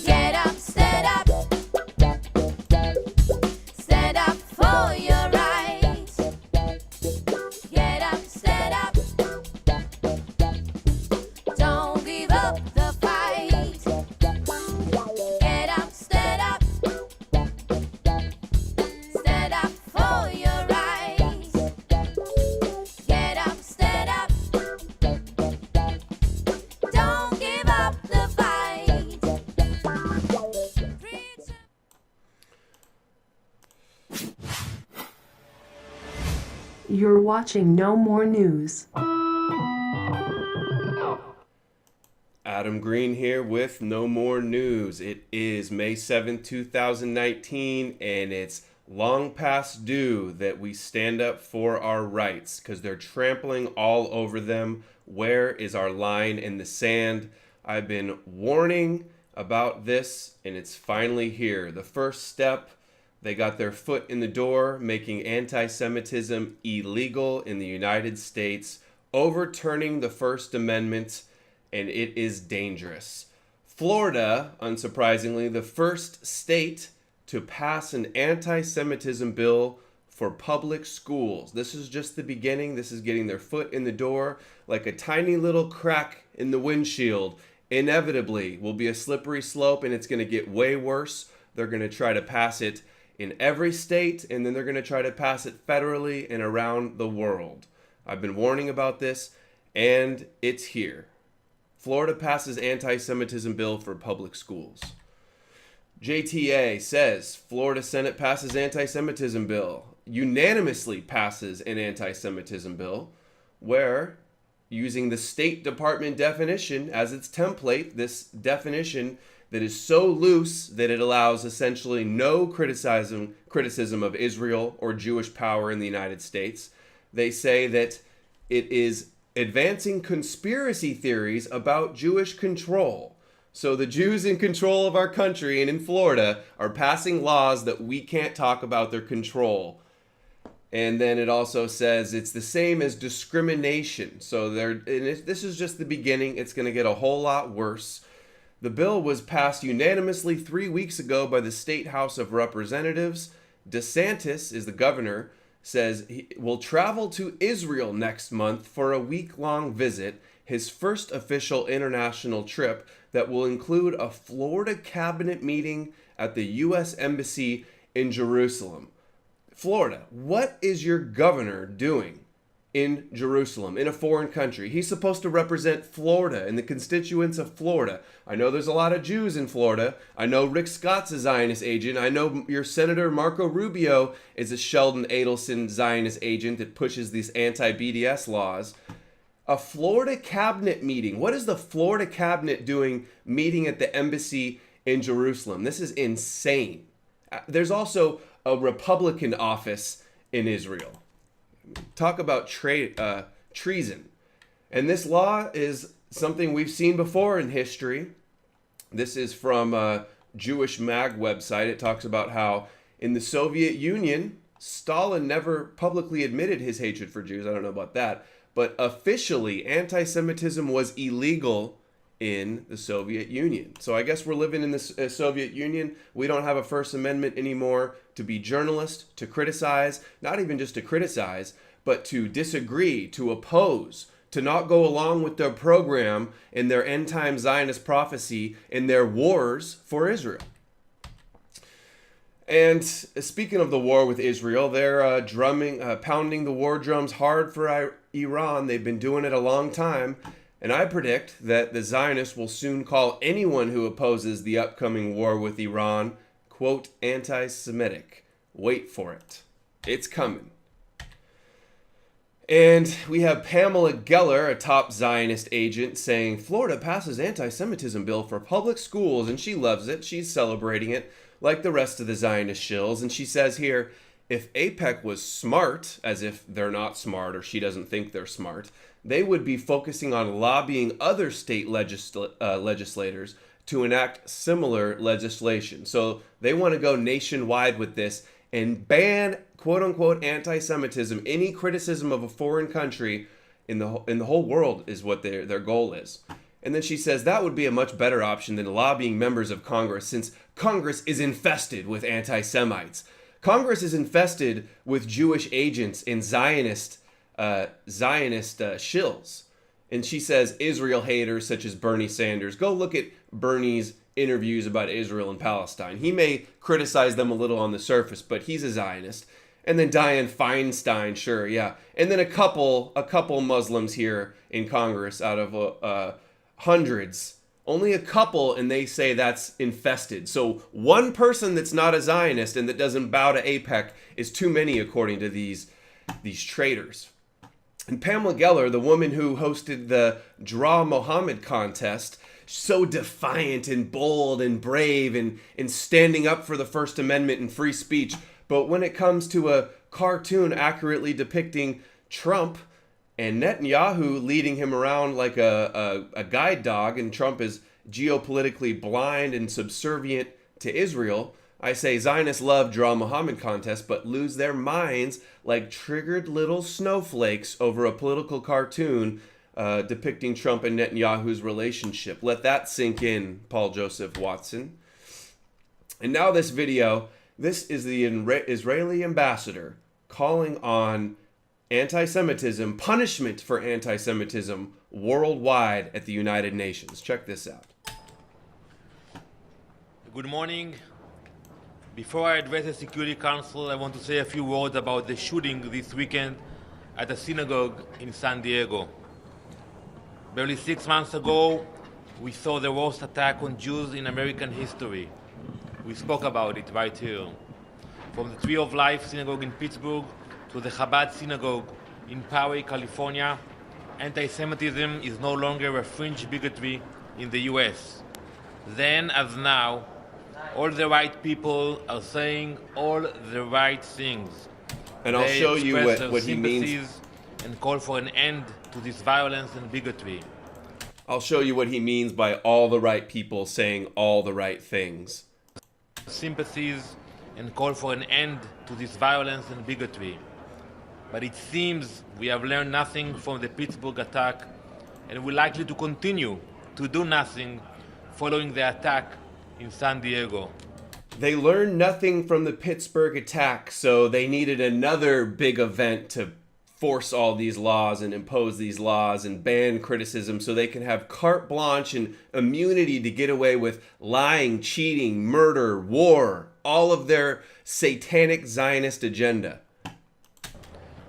Get up, stand up. Stand up for your rights. Get up, stand up. Don't give up the fight. Get up, stand up. Stand up for your rights. Get up, stand up. Don't give up the fight. You're watching No More News. Adam Green here with No More News. It is May 7th, 2019, and it's long past due that we stand up for our rights because they're trampling all over them. Where is our line in the sand? I've been warning about this, and it's finally here. The first step, they got their foot in the door, making anti-Semitism illegal in the United States, overturning the First Amendment, and it is dangerous. Florida, unsurprisingly, the first state to pass an anti-Semitism bill for public schools. This is just the beginning. This is getting their foot in the door, like a tiny little crack in the windshield. Inevitably will be a slippery slope, and it's going to get way worse. They're going to try to pass it in every state, and then they're going to try to pass it federally and around the world. I've been warning about this, and it's here. Florida passes anti-Semitism bill for public schools. JTA says Florida Senate passes anti-Semitism bill. Unanimously passes an anti-Semitism bill where, using the State Department definition as its template, this definition that is so loose that it allows essentially no criticism of Israel or Jewish power in the United States. They say that it is advancing conspiracy theories about Jewish control. So the Jews in control of our country and in Florida are passing laws that we can't talk about their control. And then it also says it's the same as discrimination. So this is just the beginning. It's going to get a whole lot worse. The bill was passed unanimously 3 weeks ago by the State House of Representatives. DeSantis is the governor, says he will travel to Israel next month for a week-long visit, his first official international trip that will include a Florida cabinet meeting at the U.S. Embassy in Jerusalem. Florida, what is your governor doing in Jerusalem, in a foreign country? He's supposed to represent Florida and the constituents of Florida. I know there's a lot of Jews in Florida. I know Rick Scott's a Zionist agent. I know your Senator Marco Rubio is a Sheldon Adelson Zionist agent that pushes these anti-BDS laws. A Florida cabinet meeting. What is the Florida cabinet doing meeting at the embassy in Jerusalem? This is insane. There's also a Republican office in Israel. Talk about treason. And this law is something we've seen before in history. This is from a Jewish Mag website. It talks about how in the Soviet Union, Stalin never publicly admitted his hatred for Jews. I don't know about that. But officially, anti-Semitism was illegal in the Soviet Union. So I guess we're living in the Soviet Union. We don't have a First Amendment anymore to be journalists, to criticize, not even just to criticize, but to disagree, to oppose, to not go along with their program in their end-time Zionist prophecy in their wars for Israel. And speaking of the war with Israel, they're pounding the war drums hard for Iran. They've been doing it a long time. And I predict that the Zionists will soon call anyone who opposes the upcoming war with Iran, quote, anti-Semitic. Wait for it. It's coming. And we have Pamela Geller, a top Zionist agent, saying Florida passes anti-Semitism bill for public schools, and she loves it. She's celebrating it like the rest of the Zionist shills. And she says here, if AIPAC was smart, as if they're not smart or she doesn't think they're smart, they would be focusing on lobbying other state legislators to enact similar legislation. So they want to go nationwide with this and ban, quote-unquote, anti-Semitism. Any criticism of a foreign country in the whole world is what their goal is. And then she says that would be a much better option than lobbying members of Congress, since Congress is infested with anti-Semites. Congress is infested with Jewish agents and Zionist shills. And she says Israel haters such as Bernie Sanders. Go look at Bernie's interviews about Israel and Palestine. He may criticize them a little on the surface, but he's a Zionist. And then Dianne Feinstein, sure, yeah. And then a couple Muslims here in Congress out of hundreds. Only a couple, and they say that's infested. So one person that's not a Zionist and that doesn't bow to AIPAC is too many, according to these traitors. And Pamela Geller, the woman who hosted the Draw Mohammed contest, so defiant and bold and brave and standing up for the First Amendment and free speech. But when it comes to a cartoon accurately depicting Trump and Netanyahu leading him around like a guide dog, and Trump is geopolitically blind and subservient to Israel, I say Zionists love Draw Mohammed contests, but lose their minds like triggered little snowflakes over a political cartoon depicting Trump and Netanyahu's relationship. Let that sink in, Paul Joseph Watson. And now this video, this is the Israeli ambassador calling on anti-Semitism, punishment for anti-Semitism worldwide at the United Nations. Check this out. Good morning. Before I address the Security Council, I want to say a few words about the shooting this weekend at a synagogue in San Diego. Barely 6 months ago, we saw the worst attack on Jews in American history. We spoke about it right here. From the Tree of Life Synagogue in Pittsburgh to the Chabad Synagogue in Poway, California, anti-Semitism is no longer a fringe bigotry in the US. Then, as now, all the right people are saying all the right things. And I'll show you what he means. And call for an end to this violence and bigotry. I'll show you what he means by all the right people saying all the right things. Sympathies and call for an end to this violence and bigotry. But it seems we have learned nothing from the Pittsburgh attack, and we're likely to continue to do nothing following the attack in San Diego. They learned nothing from the Pittsburgh attack, so they needed another big event to force all these laws and impose these laws and ban criticism so they can have carte blanche and immunity to get away with lying, cheating, murder, war, all of their satanic Zionist agenda.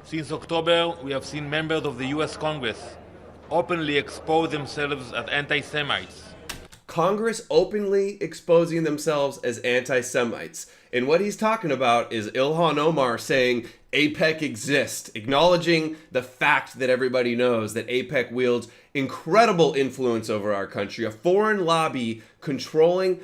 Since October, we have seen members of the US Congress openly expose themselves as anti-Semites. Congress openly exposing themselves as anti-Semites. And what he's talking about is Ilhan Omar saying AIPAC exists, acknowledging the fact that everybody knows that AIPAC wields incredible influence over our country, a foreign lobby controlling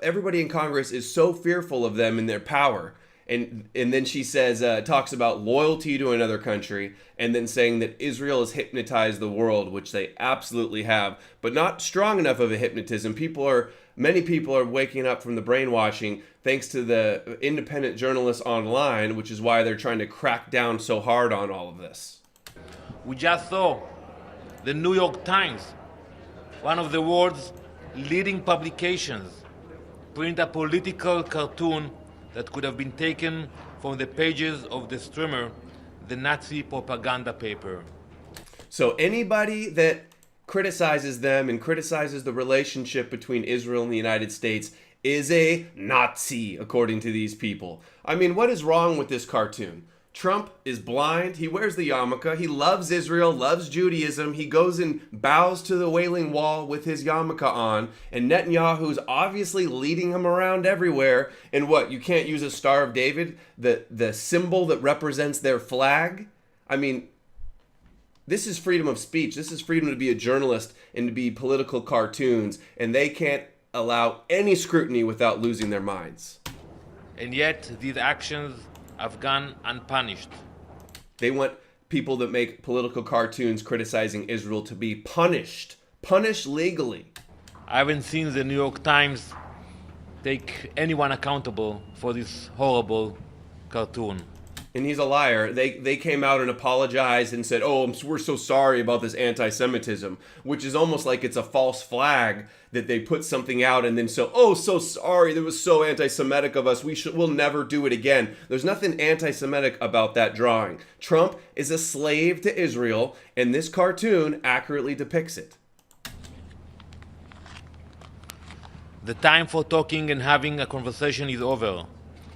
everybody in Congress is so fearful of them and their power. And then she says, talks about loyalty to another country, and then saying that Israel has hypnotized the world, which they absolutely have, but not strong enough of a hypnotism. Many people are waking up from the brainwashing thanks to the independent journalists online, which is why they're trying to crack down so hard on all of this. We just saw the New York Times, one of the world's leading publications, print a political cartoon that could have been taken from the pages of the streamer, the Nazi propaganda paper. So anybody that criticizes them and criticizes the relationship between Israel and the United States is a Nazi, according to these people. I mean, what is wrong with this cartoon? Trump is blind. He wears the yarmulke. He loves Israel, loves Judaism. He goes and bows to the Wailing Wall with his yarmulke on. And Netanyahu's obviously leading him around everywhere. And what, you can't use a Star of David, the symbol that represents their flag? I mean, this is freedom of speech. This is freedom to be a journalist and to be political cartoons. And they can't allow any scrutiny without losing their minds. And yet, these actions have gone unpunished. They want people that make political cartoons criticizing Israel to be punished legally. I haven't seen the New York Times take anyone accountable for this horrible cartoon. and he's a liar. They came out and apologized and said, "Oh, we're so sorry about this anti-Semitism," which is almost like it's a false flag that they put something out and then so sorry, that was so anti-Semitic of us. We'll never do it again. There's nothing anti-Semitic about that drawing. Trump is a slave to Israel, and this cartoon accurately depicts it. The time for talking and having a conversation is over.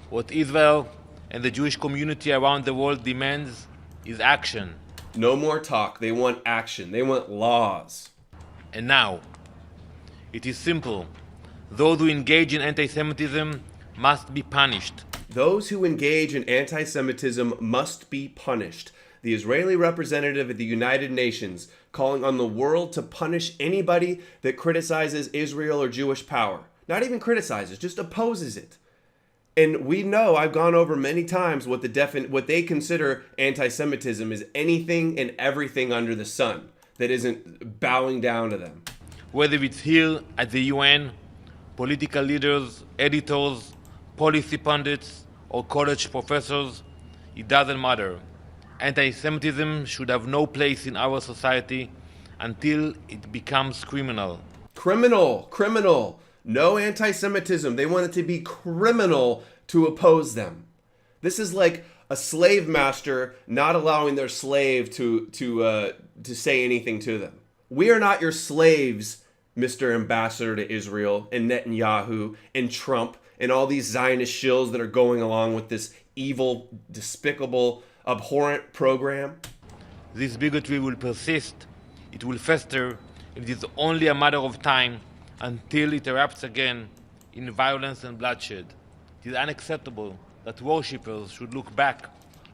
What Israel and the Jewish community around the world demands is action. No more talk. They want action. They want laws. And now, it is simple. Those who engage in anti-Semitism must be punished. Those who engage in anti-Semitism must be punished. The Israeli representative at the United Nations calling on the world to punish anybody that criticizes Israel or Jewish power. Not even criticizes, just opposes it. And we know, I've gone over many times what they consider anti-Semitism is anything and everything under the sun that isn't bowing down to them. Whether it's here at the UN, political leaders, editors, policy pundits, or college professors, it doesn't matter. Anti-Semitism should have no place in our society until it becomes criminal. Criminal. No anti-Semitism. They want it to be criminal to oppose them. This is like a slave master not allowing their slave to say anything to them. We are not your slaves, Mr. Ambassador to Israel and Netanyahu and Trump and all these Zionist shills that are going along with this evil, despicable, abhorrent program. This bigotry will persist, it will fester, and it is only a matter of time until it erupts again in violence and bloodshed. It is unacceptable that worshippers should look back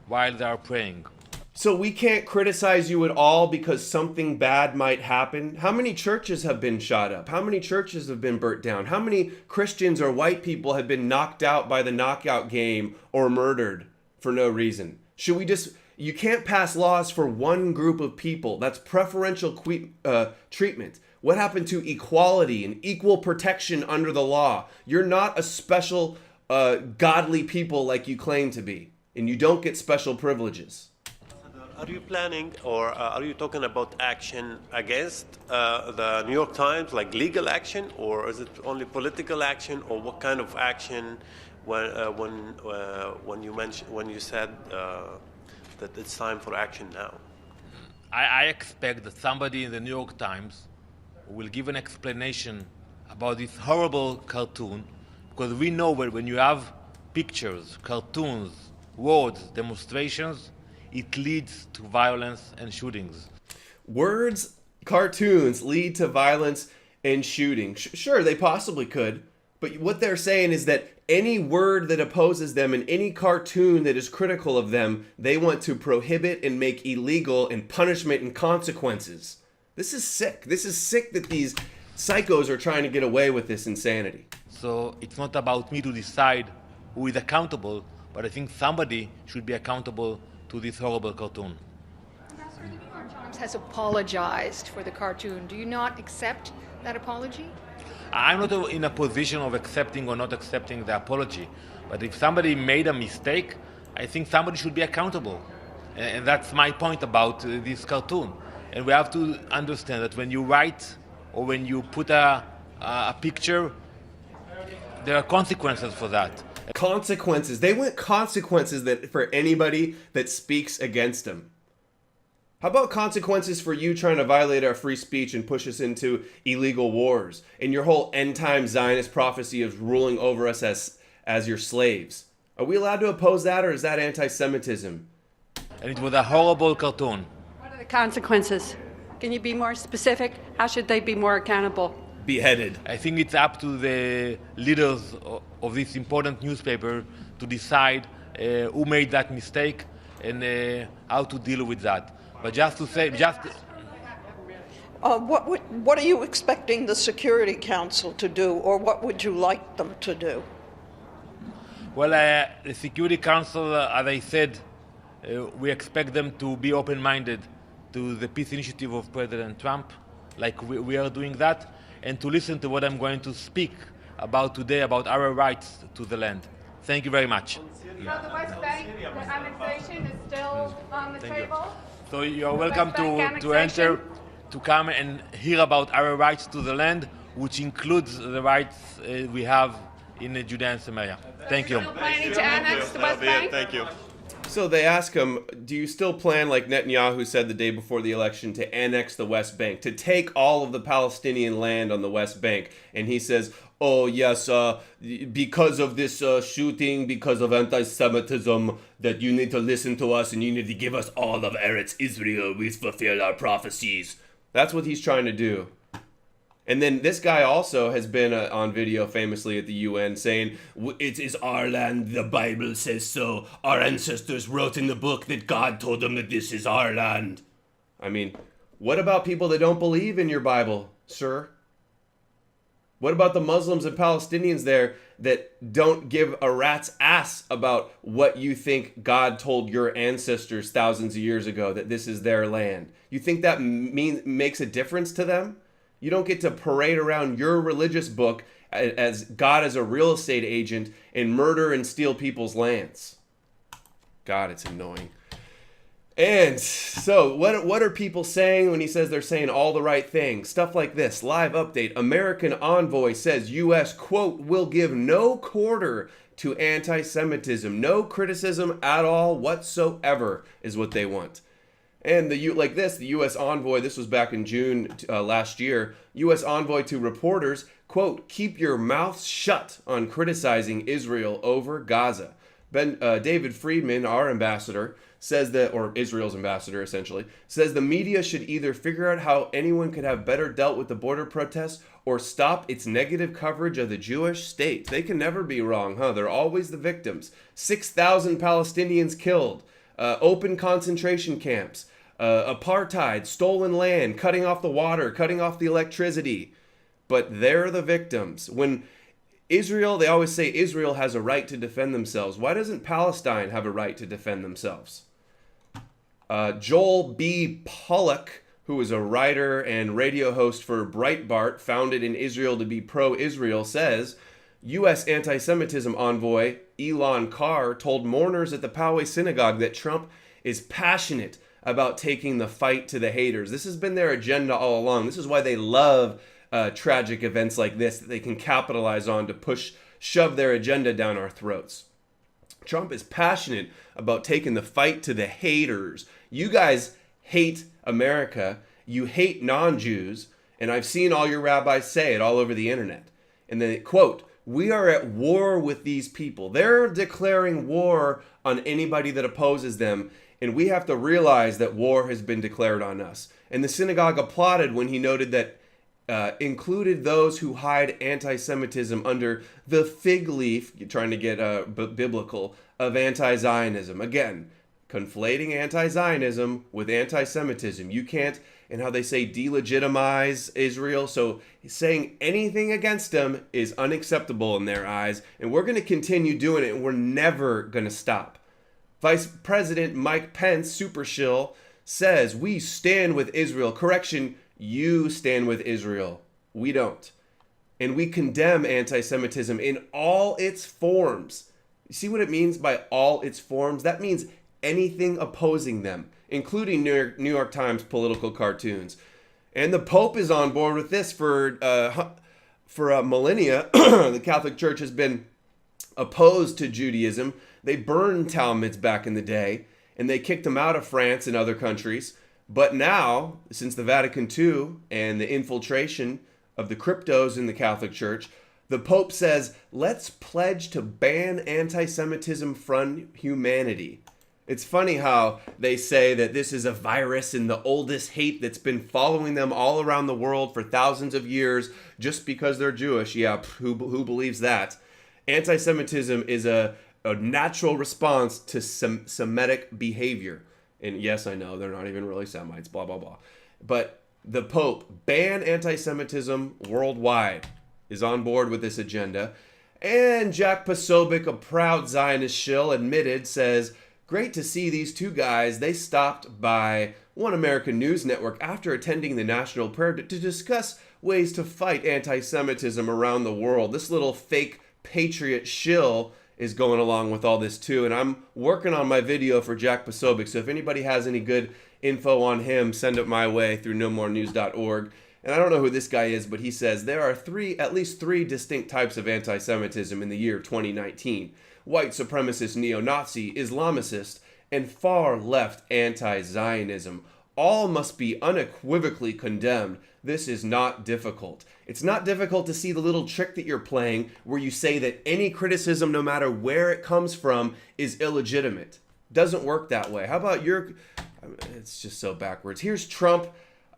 while they are praying. So we can't criticize you at all because something bad might happen? How many churches have been shot up? How many churches have been burnt down? How many Christians or white people have been knocked out by the knockout game or murdered for no reason? You can't pass laws for one group of people. That's preferential treatment. What happened to equality and equal protection under the law? You're not a special godly people like you claim to be, and you don't get special privileges. Are you planning or are you talking about action against the New York Times, like legal action, or is it only political action, or what kind of action when you said that it's time for action now? I expect that somebody in the New York Times will give an explanation about this horrible cartoon, because we know that when you have pictures, cartoons, words, demonstrations, it leads to violence and shootings. Words, cartoons lead to violence and shooting. Sure, they possibly could. But what they're saying is that any word that opposes them and any cartoon that is critical of them, they want to prohibit and make illegal and punishment and consequences. This is sick. This is sick that these psychos are trying to get away with this insanity. So it's not about me to decide who is accountable, but I think somebody should be accountable to this horrible cartoon. Ambassador, the New York Times has apologized for the cartoon. Do you not accept that apology? I'm not in a position of accepting or not accepting the apology, but if somebody made a mistake, I think somebody should be accountable. And that's my point about this cartoon. And we have to understand that when you write or when you put a picture, there are consequences for that. Consequences. They want consequences for anybody that speaks against them. How about consequences for you trying to violate our free speech and push us into illegal wars and your whole end-time Zionist prophecy of ruling over us as your slaves? Are we allowed to oppose that, or is that anti-Semitism? And it was a horrible cartoon. What are the consequences? Can you be more specific? How should they be more accountable? Beheaded. I think it's up to the leaders of this important newspaper to decide who made that mistake and how to deal with that. But just to say, what are you expecting the Security Council to do, or what would you like them to do? Well, the Security Council, as I said, we expect them to be open-minded to the peace initiative of President Trump, like we are doing that, and to listen to what I'm going to speak about today, about our rights to the land. Thank you very much. So the West Bank, the annexation is still on the Thank you. table? So you're The welcome West Bank to annexation? enter, to come and hear about our rights to the land, which includes the rights we have in Judea and Samaria. Thank you. Still planning to annex the West That'll be it. Bank? Thank you. So they ask him, do you still plan, like Netanyahu said the day before the election, to annex the West Bank, to take all of the Palestinian land on the West Bank? And he says, oh, yes, because of this shooting, because of anti-Semitism, that you need to listen to us and you need to give us all of Eretz Israel. We fulfill our prophecies. That's what he's trying to do. And then this guy also has been on video famously at the UN saying, it is our land, the Bible says so. Our ancestors wrote in the book that God told them that this is our land. I mean, what about people that don't believe in your Bible, sir? What about the Muslims and Palestinians there that don't give a rat's ass about what you think God told your ancestors thousands of years ago, that this is their land? You think that makes a difference to them? You don't get to parade around your religious book as God as a real estate agent and murder and steal people's lands. God, it's annoying. And so what are people saying when he says they're saying all the right things? Stuff like this. Live update. American envoy says U.S., quote, will give no quarter to anti-Semitism. No criticism at all whatsoever is what they want. And the U.S. envoy, this was back in June last year, U.S. envoy to reporters, quote, keep your mouths shut on criticizing Israel over Gaza. David Friedman, our ambassador, says that, or Israel's ambassador essentially, says the media should either figure out how anyone could have better dealt with the border protests or stop its negative coverage of the Jewish state. They can never be wrong, huh? They're always the victims. 6,000 Palestinians killed. Open concentration camps, apartheid, stolen land, cutting off the water, cutting off the electricity. But they're the victims. When Israel, they always say Israel has a right to defend themselves. Why doesn't Palestine have a right to defend themselves? Joel B. Pollack, who is a writer and radio host for Breitbart, founded in Israel to be pro-Israel, says, U.S. anti-Semitism envoy Elon Carr told mourners at the Poway synagogue that Trump is passionate about taking the fight to the haters. This has been their agenda all along. This is why they love tragic events like this that they can capitalize on to shove their agenda down our throats. Trump is passionate about taking the fight to the haters. You guys hate America. You hate non-Jews. And I've seen all your rabbis say it all over the internet. And then, quote, we are at war with these people. They're declaring war on anybody that opposes them. And we have to realize that war has been declared on us. And the synagogue applauded when he noted that included those who hide anti-Semitism under the fig leaf, trying to get biblical, of anti-Zionism. Again, conflating anti-Zionism with anti-Semitism. You can't, and how they say, delegitimize Israel. So saying anything against them is unacceptable in their eyes. And we're going to continue doing it, and we're never going to stop. Vice President Mike Pence, super shill, says, we stand with Israel. Correction, you stand with Israel. We don't. And we condemn anti-Semitism in all its forms. You see what it means by all its forms? That means anything opposing them, including New York Times political cartoons. And the Pope is on board with this for millennia. The Catholic Church has been opposed to Judaism. They burned Talmuds back in the day, and they kicked them out of France and other countries. But now, since the Vatican II and the infiltration of the cryptos in the Catholic Church, the Pope says, let's pledge to ban anti-Semitism from humanity. It's funny how they say that this is a virus and the oldest hate that's been following them all around the world for thousands of years just because they're Jewish. Yeah, who believes that? Anti-Semitism is a natural response to Semitic behavior. And yes, I know, they're not even really Semites, blah, blah, blah. But the Pope, ban anti-Semitism worldwide, is on board with this agenda. And Jack Posobiec, a proud Zionist shill, says, great to see these two guys. They stopped by One American News Network after attending the National Prayer to discuss ways to fight anti-Semitism around the world. This little fake patriot shill is going along with all this too. And I'm working on my video for Jack Posobiec. So if anybody has any good info on him, send it my way through nomorenews.org. And I don't know who this guy is, but he says there are at least three distinct types of anti-Semitism in the year 2019. White supremacist neo-Nazi, Islamicist, and far-left anti-Zionism. All must be unequivocally condemned. This is not difficult. It's not difficult to see the little trick that you're playing where you say that any criticism, no matter where it comes from, is illegitimate. Doesn't work that way. How about it's just so backwards. Here's Trump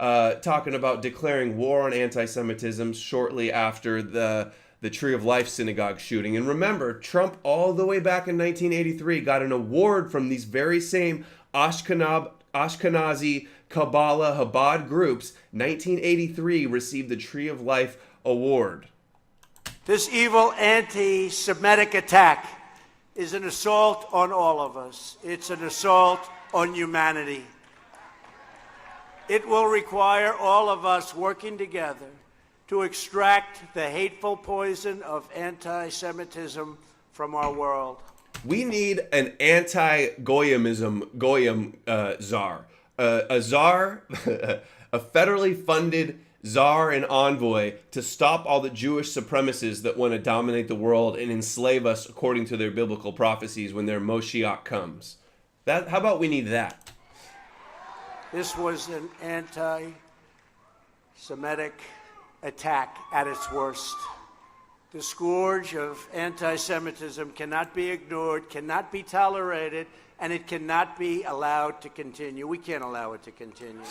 talking about declaring war on anti-Semitism shortly after the Tree of Life synagogue shooting. And remember, Trump all the way back in 1983 got an award from these very same Ashkenazi Kabbalah Chabad groups. 1983 received the Tree of Life award. This evil anti-Semitic attack is an assault on all of us. It's an assault on humanity. It will require all of us working together to extract the hateful poison of anti-Semitism from our world. We need an anti-Goyim czar. A czar, a federally funded czar and envoy to stop all the Jewish supremacists that want to dominate the world and enslave us according to their biblical prophecies when their Moshiach comes. How about we need that? This was an anti-Semitic attack at its worst. The scourge of anti-Semitism cannot be ignored, cannot be tolerated, and it cannot be allowed to continue. We can't allow it to continue.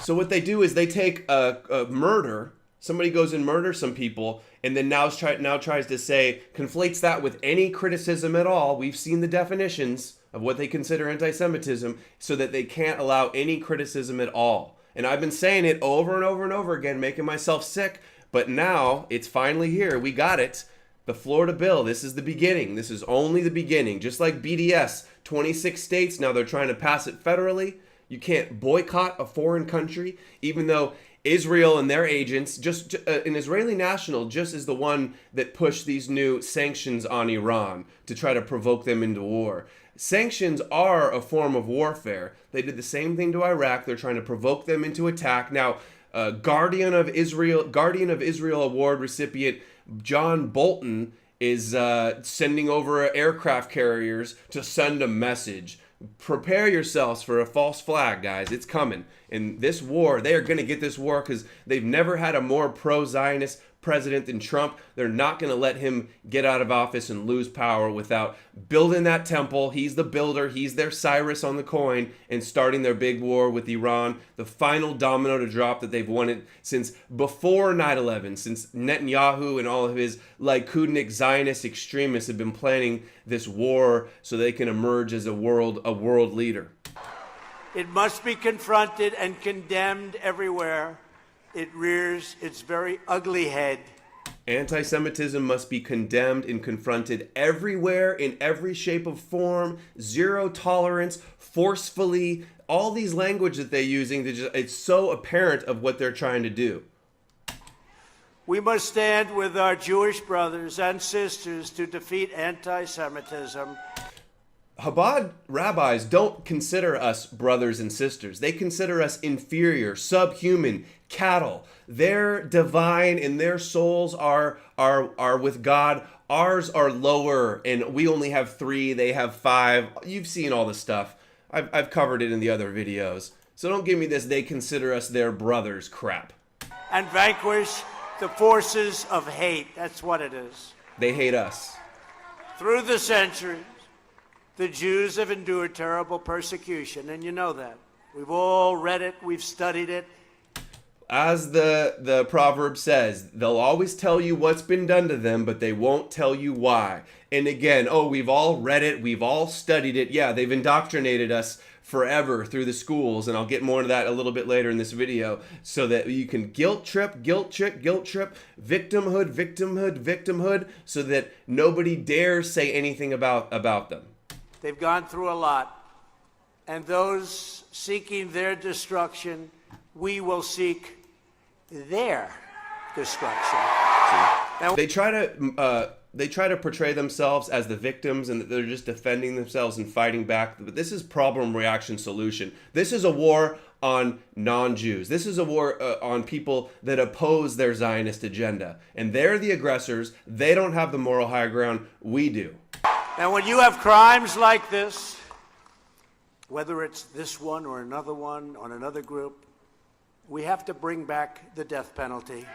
So what they do is they take a murder, somebody goes and murders some people, and then now tries to say, conflates that with any criticism at all. We've seen the definitions of what they consider anti-Semitism, so that they can't allow any criticism at all. And I've been saying it over and over and over again, making myself sick, but now it's finally here. We got it. The Florida bill, this is the beginning. This is only the beginning. Just like BDS, 26 states, now they're trying to pass it federally. You can't boycott a foreign country, even though Israel and their agents, an Israeli national just is the one that pushed these new sanctions on Iran to try to provoke them into war. Sanctions are a form of warfare. They did the same thing to Iraq. They're trying to provoke them into attack. Now, Guardian of Israel Award recipient John Bolton is sending over aircraft carriers to send a message. Prepare yourselves for a false flag, guys. It's coming. In this war, they are going to get this war because they've never had a more pro-Zionist president than Trump. They're not going to let him get out of office and lose power without building that temple. He's the builder. He's their Cyrus on the coin, and starting their big war with Iran, the final domino to drop that they've wanted since before 9/11, since Netanyahu and all of his Likudnik Zionist extremists have been planning this war so they can emerge as a world leader. It must be confronted and condemned everywhere it rears its very ugly head. Anti-Semitism must be condemned and confronted everywhere, in every shape of form, zero tolerance, forcefully, all these language that they're using, it's so apparent of what they're trying to do. We must stand with our Jewish brothers and sisters to defeat anti-Semitism. Chabad rabbis don't consider us brothers and sisters. They consider us inferior, subhuman, cattle. Their divine and their souls are with God. Ours are lower, and we only have 3. They have 5. You've seen all the stuff. I've covered it in the other videos. So don't give me this "they consider us their brothers" crap. And vanquish the forces of hate. That's what it is. They hate us. Through the centuries, the Jews have endured terrible persecution, and you know that. We've all read it, we've studied it. As the proverb says, they'll always tell you what's been done to them, but they won't tell you why. And again, we've all read it, we've all studied it. Yeah, they've indoctrinated us forever through the schools, and I'll get more into that a little bit later in this video, so that you can guilt trip, victimhood, so that nobody dares say anything about them. They've gone through a lot, and those seeking their destruction, we will seek their destruction. They try to to portray themselves as the victims and that they're just defending themselves and fighting back. But this is problem, reaction, solution. This is a war on non-Jews. This is a war on people that oppose their Zionist agenda. And they're the aggressors. They don't have the moral high ground. We do. Now, when you have crimes like this, whether it's this one or another one on another group, we have to bring back the death penalty.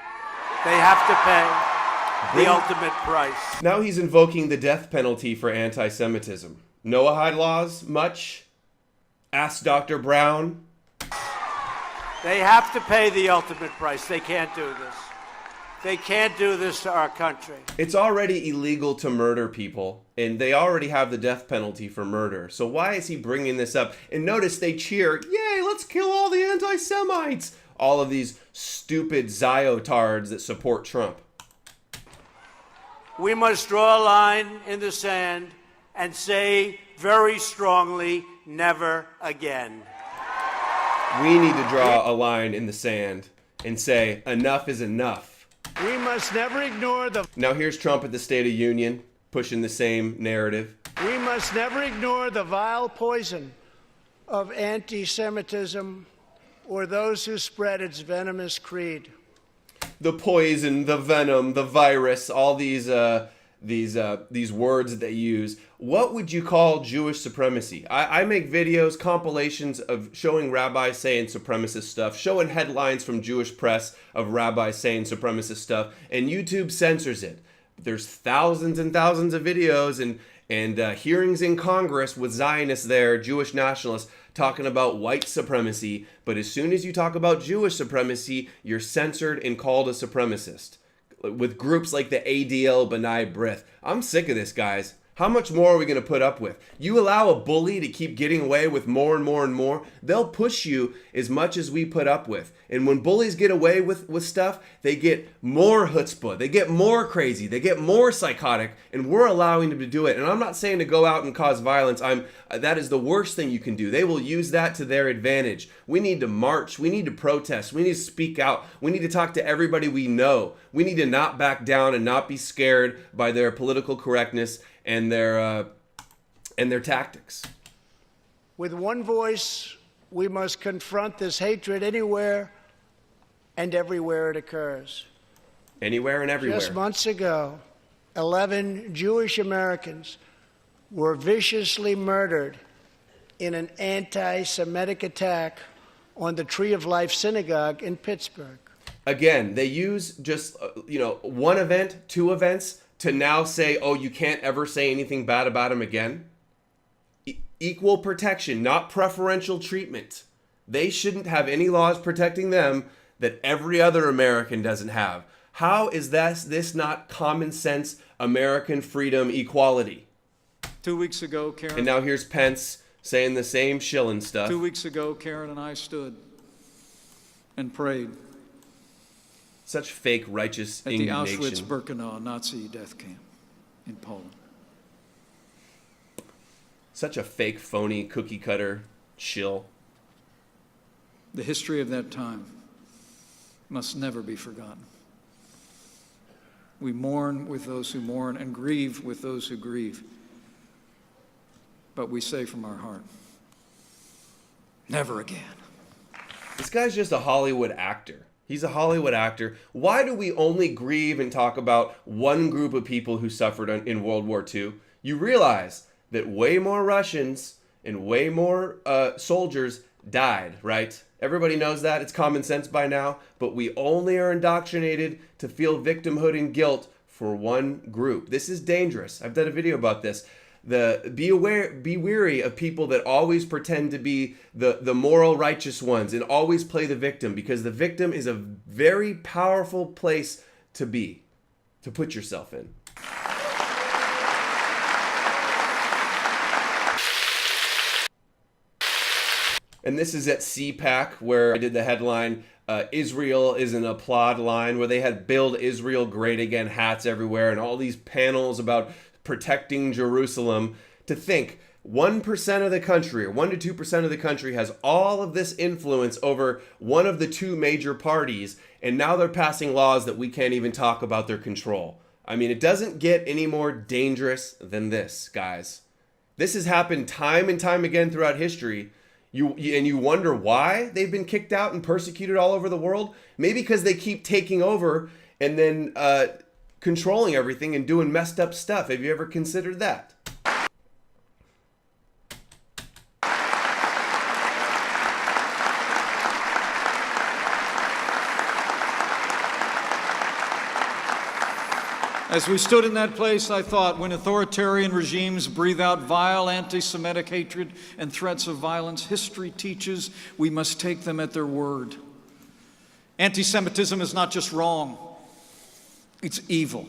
They have to pay the ultimate price. Now he's invoking the death penalty for anti-Semitism. Noahide laws, much? Ask Dr. Brown. They have to pay the ultimate price. They can't do this. They can't do this to our country. It's already illegal to murder people, and they already have the death penalty for murder. So why is he bringing this up? And notice they cheer, yay, let's kill all the anti-Semites. All of these stupid Ziotards that support Trump. We must draw a line in the sand and say very strongly, never again. We need to draw a line in the sand and say, enough is enough. We must never ignore the... Now here's Trump at the State of Union, pushing the same narrative. We must never ignore the vile poison of anti-Semitism or those who spread its venomous creed. The poison, the venom, the virus, all these words that they use. What would you call Jewish supremacy? I make videos, compilations of showing rabbis saying supremacist stuff, showing headlines from Jewish press of rabbis saying supremacist stuff, and YouTube censors it. There's thousands and thousands of videos and hearings in Congress with Zionists there, Jewish nationalists, talking about white supremacy. But as soon as you talk about Jewish supremacy, you're censored and called a supremacist. With groups like the ADL B'nai B'rith. I'm sick of this, guys. How much more are we going to put up with? You allow a bully to keep getting away with more and more and more, they'll push you as much as we put up with. And when bullies get away with stuff, they get more chutzpah, they get more crazy, they get more psychotic, and we're allowing them to do it. And I'm not saying to go out and cause violence. That is the worst thing you can do. They will use that to their advantage. We need to march, we need to protest, we need to speak out, we need to talk to everybody we know. We need to not back down and not be scared by their political correctness and their tactics. With one voice, we must confront this hatred anywhere and everywhere it occurs. Anywhere and everywhere. Just months ago, 11 Jewish Americans were viciously murdered in an anti-Semitic attack on the Tree of Life Synagogue in Pittsburgh. Again, they use just, one event, two events, to now say, oh, you can't ever say anything bad about him again. Equal protection, not preferential treatment. They shouldn't have any laws protecting them that every other American doesn't have. How is this not common sense American freedom equality? 2 weeks ago, Karen... And now here's Pence saying the same shilling stuff. 2 weeks ago, Karen and I stood and prayed. Such fake righteous at indignation. the Auschwitz-Birkenau Nazi death camp in Poland. Such a fake, phony, cookie-cutter shill. The history of that time must never be forgotten. We mourn with those who mourn and grieve with those who grieve. But we say from our heart, never again. This guy's just a Hollywood actor. He's a Hollywood actor. Why do we only grieve and talk about one group of people who suffered in World War II? You realize that way more Russians and way more soldiers died, right? Everybody knows that. It's common sense by now. But we only are indoctrinated to feel victimhood and guilt for one group. This is dangerous. I've done a video about this. Be weary of people that always pretend to be the moral righteous ones and always play the victim, because the victim is a very powerful place to put yourself in. And this is at CPAC, where I did the headline, Israel is an applaud line, where they had Build Israel Great Again hats everywhere and all these panels about protecting Jerusalem. To think 1% of the country, or 1 to 2% of the country, has all of this influence over one of the two major parties, and now they're passing laws that we can't even talk about their control. I mean, it doesn't get any more dangerous than this, guys. This has happened time and time again throughout history. You wonder why they've been kicked out and persecuted all over the world? Maybe because they keep taking over and then controlling everything and doing messed up stuff. Have you ever considered that? As we stood in that place, I thought, when authoritarian regimes breathe out vile anti-Semitic hatred and threats of violence, history teaches we must take them at their word. Anti-Semitism is not just wrong, it's evil.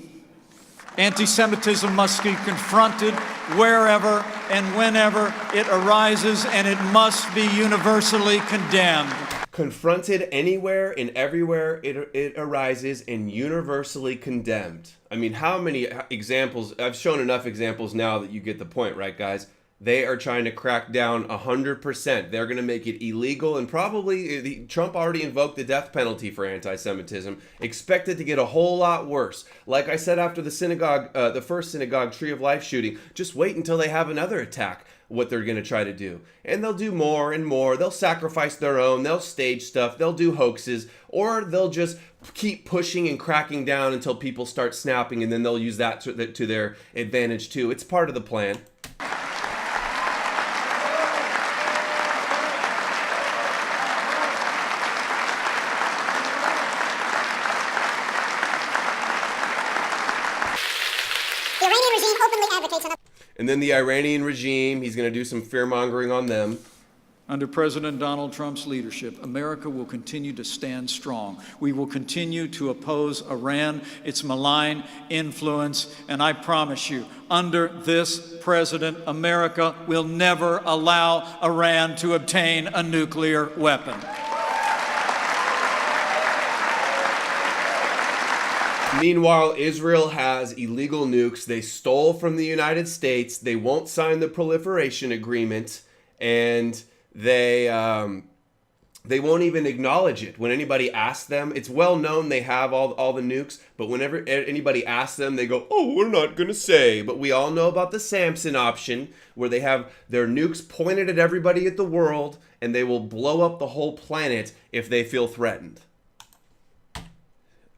Anti-Semitism must be confronted wherever and whenever it arises, and it must be universally condemned. Confronted anywhere and everywhere it arises and universally condemned. I mean, how many examples? I've shown enough examples now that you get the point, right, guys? They are trying to crack down 100%. They're going to make it illegal, and probably Trump already invoked the death penalty for anti-Semitism. Expect it to get a whole lot worse. Like I said after the synagogue, the first synagogue Tree of Life shooting, just wait until they have another attack. What they're going to try to do. And they'll do more and more. They'll sacrifice their own. They'll stage stuff. They'll do hoaxes. Or they'll just keep pushing and cracking down until people start snapping, and then they'll use that to their advantage too. It's part of the plan. The Iranian regime openly advocates an... And then the Iranian regime, he's going to do some fear-mongering on them. Under President Donald Trump's leadership, America will continue to stand strong. We will continue to oppose Iran, its malign influence, and I promise you, under this president, America will never allow Iran to obtain a nuclear weapon. Meanwhile, Israel has illegal nukes they stole from the United States. They won't sign the proliferation agreement, and they won't even acknowledge it. When anybody asks them, it's well known they have all the nukes, but whenever anybody asks them, they go, "Oh, we're not going to say." But we all know about the Samson option, where they have their nukes pointed at everybody at the world, and they will blow up the whole planet if they feel threatened.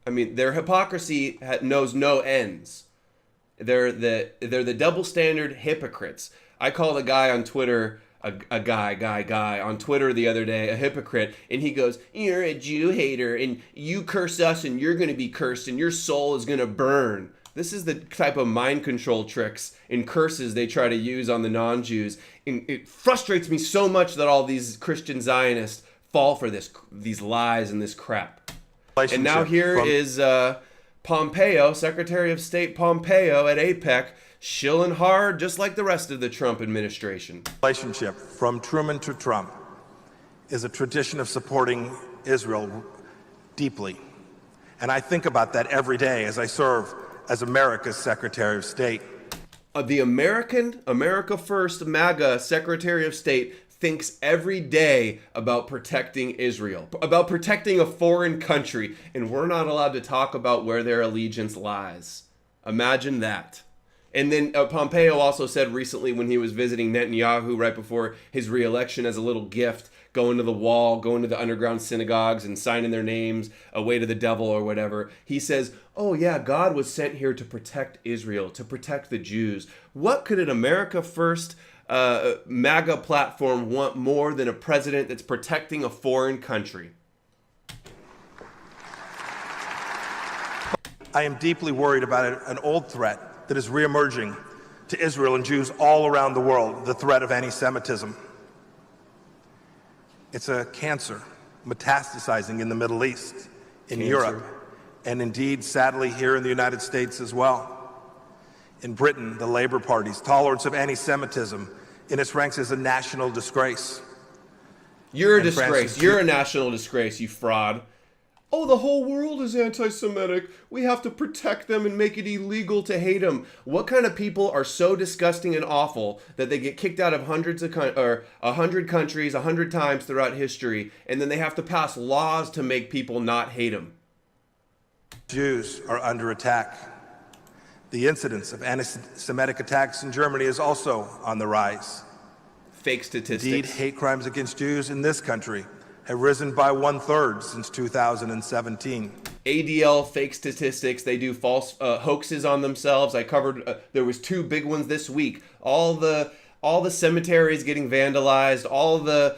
I mean, their hypocrisy knows no ends. They're the double standard hypocrites. I called a guy on Twitter, a guy on Twitter the other day, a hypocrite, and he goes, "You're a Jew hater, and you curse us, and you're going to be cursed, and your soul is going to burn." This is the type of mind control tricks and curses they try to use on the non-Jews. And it frustrates me so much that all these Christian Zionists fall for these lies and this crap. And now here is Pompeo, Secretary of State Pompeo at APEC, shilling hard just like the rest of the Trump administration. Relationship from Truman to Trump is a tradition of supporting Israel deeply. And I think about that every day as I serve as America's Secretary of State. The America First MAGA Secretary of State thinks every day about protecting Israel, about protecting a foreign country, and we're not allowed to talk about where their allegiance lies. Imagine that. And then Pompeo also said recently when he was visiting Netanyahu right before his re-election as a little gift, going to the wall, going to the underground synagogues and signing their names away to the devil or whatever, he says, "Oh yeah, God was sent here to protect Israel, to protect the Jews." What could an America First MAGA platform want more than a president that's protecting a foreign country? I am deeply worried about an old threat that is reemerging to Israel and Jews all around the world, the threat of anti-Semitism. It's a cancer metastasizing in the Middle East, in Europe, and indeed, sadly, here in the United States as well. In Britain, the Labour Party's tolerance of anti-Semitism in its ranks is a national disgrace. You're a disgrace. You're a national disgrace, you fraud. Oh, the whole world is anti-Semitic. We have to protect them and make it illegal to hate them. What kind of people are so disgusting and awful that they get kicked out of 100 countries 100 times throughout history, and then they have to pass laws to make people not hate them? Jews are under attack. The incidence of anti-Semitic attacks in Germany is also on the rise. Fake statistics. Indeed, hate crimes against Jews in this country have risen by 1/3 since 2017. ADL fake statistics. They do false hoaxes on themselves. I covered. There was 2 big ones this week. All the cemeteries getting vandalized. All the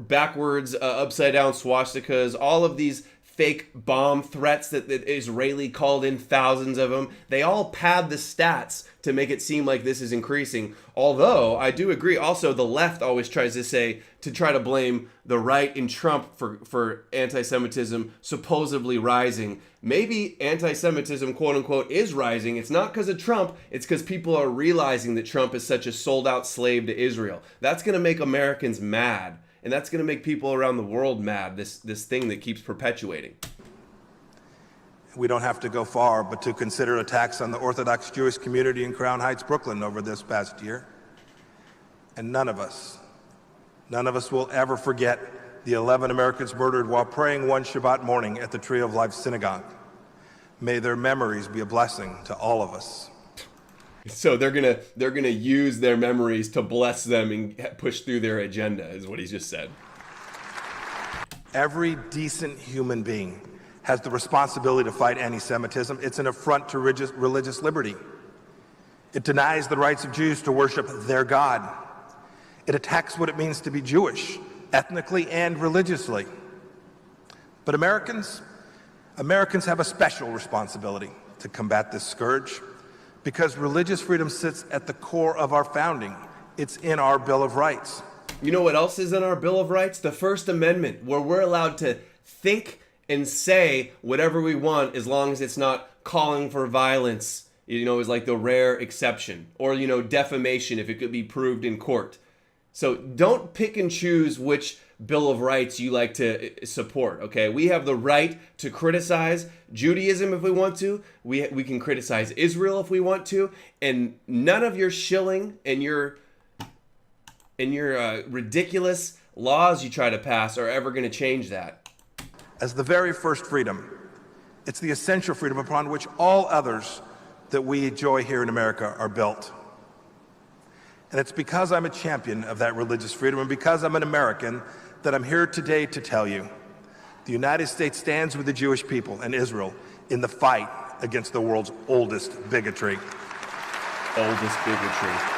backwards, upside down swastikas. All of these fake bomb threats that Israeli called in, thousands of them. They all pad the stats to make it seem like this is increasing. Although I do agree. Also, the left always tries to try to blame the right in Trump for anti-Semitism supposedly rising. Maybe anti-Semitism, quote unquote, is rising. It's not because of Trump. It's because people are realizing that Trump is such a sold out slave to Israel. That's going to make Americans mad. And that's going to make people around the world mad, this thing that keeps perpetuating. We don't have to go far but to consider attacks on the Orthodox Jewish community in Crown Heights, Brooklyn over this past year. And none of us will ever forget the 11 Americans murdered while praying one Shabbat morning at the Tree of Life Synagogue. May their memories be a blessing to all of us. So they're gonna use their memories to bless them and push through their agenda, is what he's just said. Every decent human being has the responsibility to fight anti-Semitism. It's an affront to religious liberty. It denies the rights of Jews to worship their God. It attacks what it means to be Jewish, ethnically and religiously. But Americans have a special responsibility to combat this scourge, because religious freedom sits at the core of our founding. It's in our Bill of Rights. You know what else is in our Bill of Rights? The First Amendment, where we're allowed to think and say whatever we want as long as it's not calling for violence, is like the rare exception. Or, defamation if it could be proved in court. So don't pick and choose which Bill of Rights you like to support, okay? We have the right to criticize Judaism if we want to. We can criticize Israel if we want to. And none of your shilling and your ridiculous laws you try to pass are ever going to change that. As the very first freedom, it's the essential freedom upon which all others that we enjoy here in America are built. And it's because I'm a champion of that religious freedom and because I'm an American that I'm here today to tell you the United States stands with the Jewish people and Israel in the fight against the world's oldest bigotry.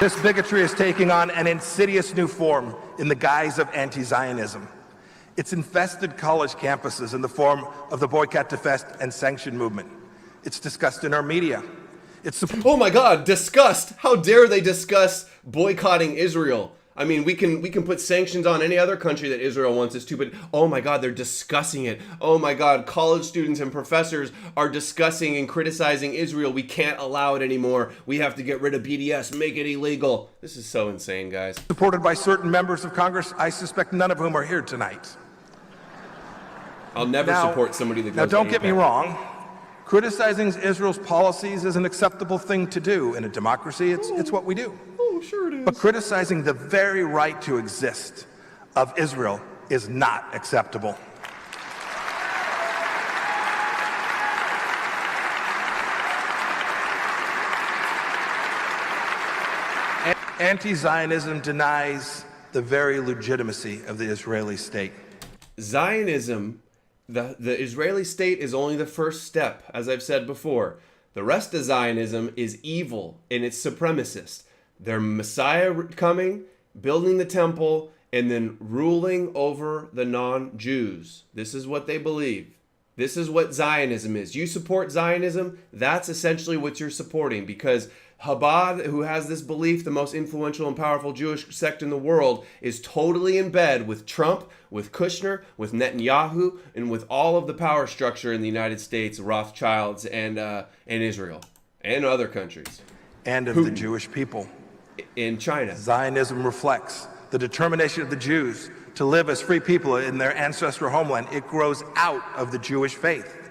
This bigotry is taking on an insidious new form in the guise of anti-Zionism. It's infested college campuses in the form of the boycott, defest, and sanction movement. It's discussed in our media. Oh my God, discussed! How dare they discuss boycotting Israel? I mean, we can put sanctions on any other country that Israel wants us to, but oh my God, they're discussing it. Oh my God, college students and professors are discussing and criticizing Israel. We can't allow it anymore. We have to get rid of BDS, make it illegal. This is so insane, guys. Supported by certain members of Congress, I suspect none of whom are here tonight. I'll never support somebody that goes. Now, don't get me wrong. Criticizing Israel's policies is an acceptable thing to do in a democracy. It's what we do. Oh, sure it is. But criticizing the very right to exist of Israel is not acceptable. Anti-Zionism denies the very legitimacy of the Israeli state. Zionism, the Israeli state is only the first step, as I've said before. The rest of Zionism is evil and it's supremacist. Their Messiah coming, building the temple, and then ruling over the non-Jews. This is what they believe. This is what Zionism is. You support Zionism, that's essentially what you're supporting, because Chabad, who has this belief, the most influential and powerful Jewish sect in the world, is totally in bed with Trump, with Kushner, with Netanyahu, and with all of the power structure in the United States, Rothschilds, and Israel, and other countries. And of the Jewish people. In China. Zionism reflects the determination of the Jews to live as free people in their ancestral homeland. It grows out of the Jewish faith.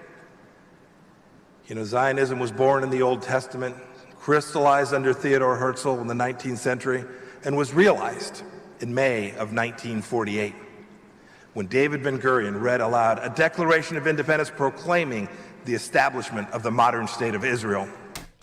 You know, Zionism was born in the Old Testament, crystallized under Theodore Herzl in the 19th century, and was realized in May of 1948, when David Ben-Gurion read aloud a Declaration of Independence proclaiming the establishment of the modern state of Israel.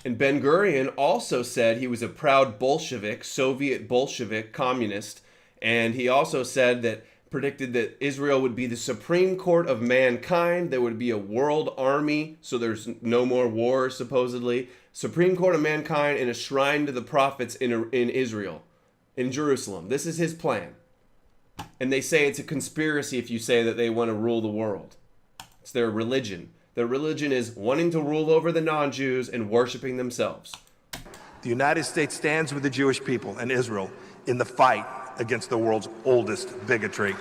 And Ben-Gurion also said he was a proud Bolshevik, Soviet Bolshevik communist. And he also said that, predicted that Israel would be the supreme court of mankind. There would be a world army, so there's no more wars, supposedly. Supreme court of mankind and a shrine to the prophets in Israel, in Jerusalem. This is his plan. And they say it's a conspiracy if you say that they want to rule the world. It's their religion. Their religion is wanting to rule over the non-Jews and worshiping themselves. The United States stands with the Jewish people and Israel in the fight against the world's oldest bigotry.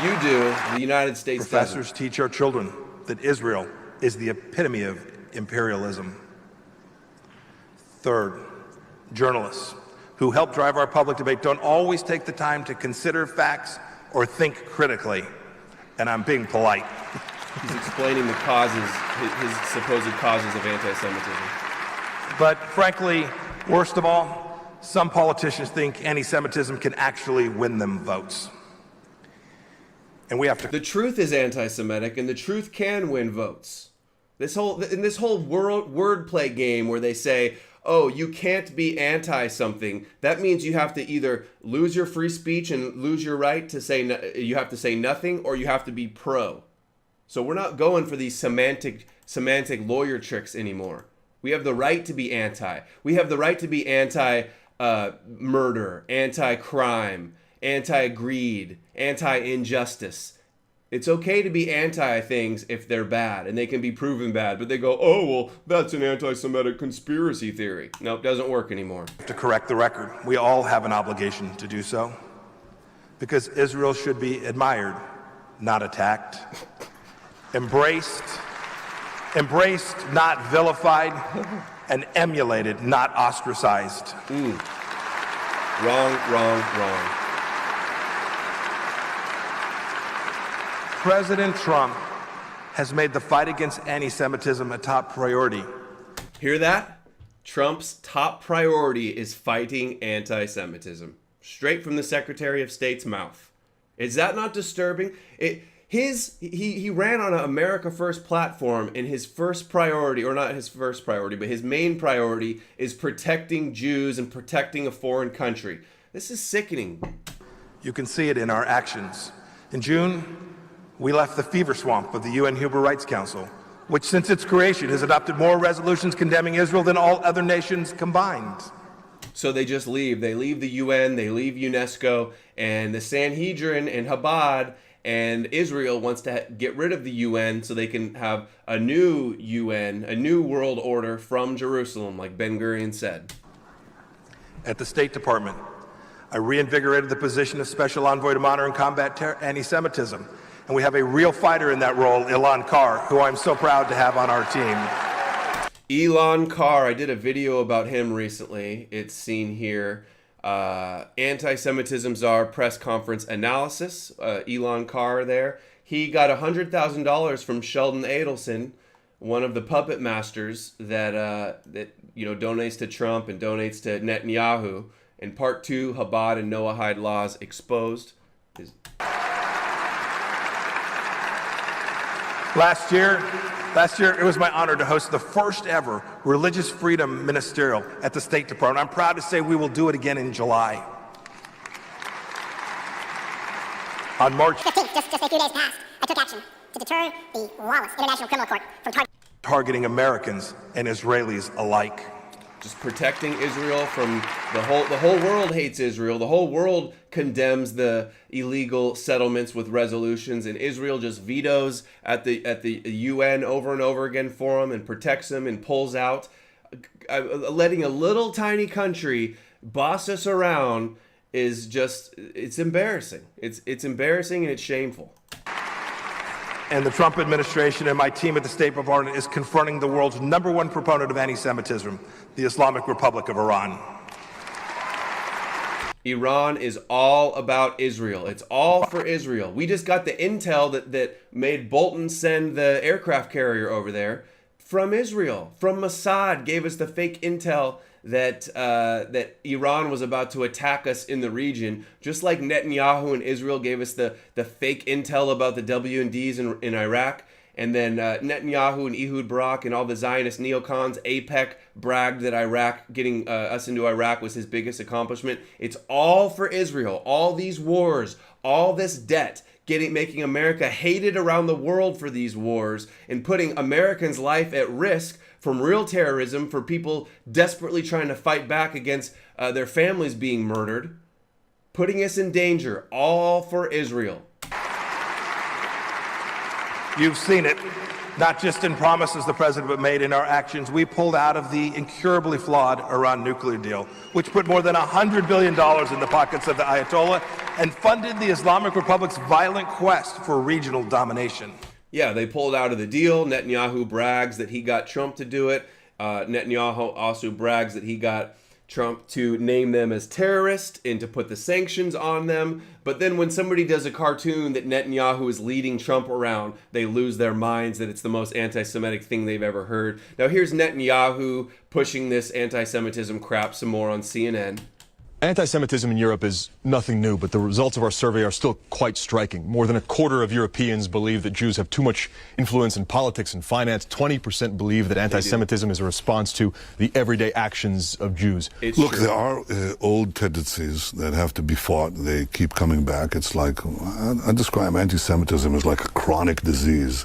You do. The United States Professors doesn't. teach our children that Israel is the epitome of imperialism. Third, journalists who help drive our public debate don't always take the time to consider facts or think critically. And I'm being polite. He's explaining the causes, his supposed causes of anti-Semitism. But frankly, worst of all, some politicians think anti-Semitism can actually win them votes. And we have to... The truth is anti-Semitic, and the truth can win votes. This whole wordplay game where they say, oh, you can't be anti-something, that means you have to either lose your free speech and lose your right to say, you have to say nothing, or you have to be pro. So we're not going for these semantic lawyer tricks anymore. We have the right to be anti. We have the right to be anti-murder, anti-crime, anti-greed, anti-injustice. It's okay to be anti-things if they're bad, and they can be proven bad. But they go, oh, well, that's an anti-Semitic conspiracy theory. No, it doesn't work anymore. To correct the record, we all have an obligation to do so. Because Israel should be admired, not attacked. Embraced, not vilified, and emulated, not ostracized. Wrong. President Trump has made the fight against anti-Semitism a top priority. Hear that? Trump's top priority is fighting anti-Semitism. Straight from the Secretary of State's mouth. Is that not disturbing? He ran on an America First platform, and his first priority, or not his first priority, but his main priority is protecting Jews and protecting a foreign country. This is sickening. You can see it in our actions. In June, we left the fever swamp of the UN Human Rights Council, which since its creation has adopted more resolutions condemning Israel than all other nations combined. So they just leave. They leave the UN, they leave UNESCO, and the Sanhedrin and Chabad and Israel wants to get rid of the UN so they can have a new UN, a new world order from Jerusalem, like Ben-Gurion said. At the State Department, I reinvigorated the position of Special Envoy to monitor and combat anti-Semitism. And we have a real fighter in that role, Ilan Carr, who I'm so proud to have on our team. Ilan Carr, I did a video about him recently. It's seen here. Anti-Semitism czar press conference analysis. Ilan Carr there. He got $100,000 from Sheldon Adelson, one of the puppet masters that donates to Trump and donates to Netanyahu. In part 2, Chabad and Noahide laws exposed. Last year, it was my honor to host the first ever religious freedom ministerial at the State Department. I'm proud to say we will do it again in July. On March 15th, just a few days past, I took action to deter the lawless International Criminal Court from targeting Americans and Israelis alike. Just protecting Israel from the whole world hates Israel. The whole world condemns the illegal settlements with resolutions, and Israel just vetoes at the UN over and over again for them and protects them and pulls out, letting a little tiny country boss us around is just, it's embarrassing. It's embarrassing and it's shameful. And the Trump administration and my team at the State Department is confronting the world's #1 proponent of anti-Semitism, the Islamic Republic of Iran. Iran is all about Israel. It's all for Israel. We just got the intel that made Bolton send the aircraft carrier over there from Israel. From Mossad gave us the fake intel that Iran was about to attack us in the region, just like Netanyahu and Israel gave us the fake intel about the WMDs in Iraq. And then Netanyahu and Ehud Barak and all the Zionist neocons, AIPAC bragged that getting us into Iraq was his biggest accomplishment. It's all for Israel. All these wars, all this debt, making America hated around the world for these wars and putting Americans' life at risk from real terrorism, for people desperately trying to fight back against their families being murdered, putting us in danger, all for Israel. You've seen it, not just in promises the president made, in our actions. We pulled out of the incurably flawed Iran nuclear deal, which put more than $100 billion in the pockets of the Ayatollah and funded the Islamic Republic's violent quest for regional domination. Yeah, they pulled out of the deal. Netanyahu brags that he got Trump to do it. Netanyahu also brags that he got Trump to name them as terrorists and to put the sanctions on them. But then when somebody does a cartoon that Netanyahu is leading Trump around, they lose their minds that it's the most anti-Semitic thing they've ever heard. Now here's Netanyahu pushing this anti-Semitism crap some more on CNN. Anti-Semitism in Europe is nothing new, but the results of our survey are still quite striking. More than a quarter of Europeans believe that Jews have too much influence in politics and finance. 20% believe that anti-Semitism is a response to the everyday actions of Jews. Look, there are old tendencies that have to be fought. They keep coming back. It's like, I describe anti-Semitism as like a chronic disease.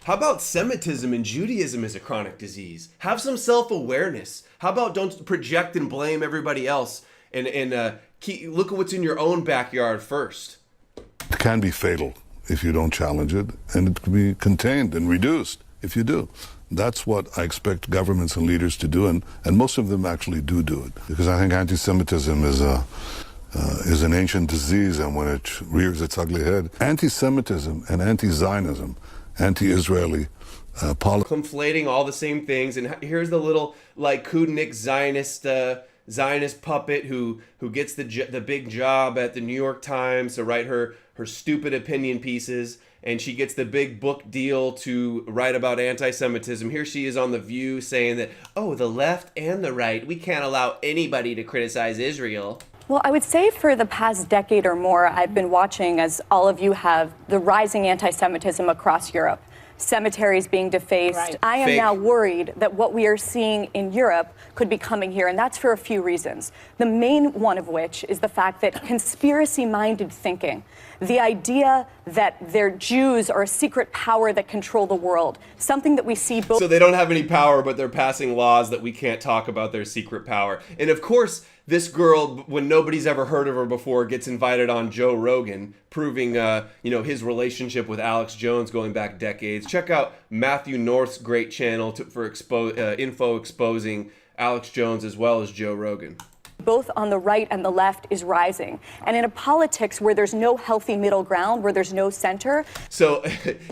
How about Semitism and Judaism as a chronic disease? Have some self-awareness. How about don't project and blame everybody else and look at what's in your own backyard first. It can be fatal if you don't challenge it, and it can be contained and reduced if you do. That's what I expect governments and leaders to do, and most of them actually do it. Because I think anti-Semitism is an ancient disease, and when it rears its ugly head, anti-Semitism and anti-Zionism, anti-Israeli conflating all the same things. And here's the little like Kudnik Zionist puppet who gets the big job at the New York Times to write her stupid opinion pieces, and she gets the big book deal to write about anti-Semitism. Here she is on The View saying that, oh, the left and the right, we can't allow anybody to criticize Israel. Well, I would say for the past decade or more, I've been watching, as all of you have, the rising anti-Semitism across Europe. Cemeteries being defaced. Right. I am now worried that what we are seeing in Europe could be coming here, and that's for a few reasons. The main one of which is the fact that conspiracy-minded thinking, the idea that they're Jews are a secret power that control the world, something that we see both. So they don't have any power, but they're passing laws that we can't talk about their secret power. And of course, this girl, when nobody's ever heard of her before, gets invited on Joe Rogan, proving his relationship with Alex Jones going back decades. Check out Matthew North's great channel for info exposing Alex Jones as well as Joe Rogan. Both on the right and the left is rising. And in a politics where there's no healthy middle ground, where there's no center. So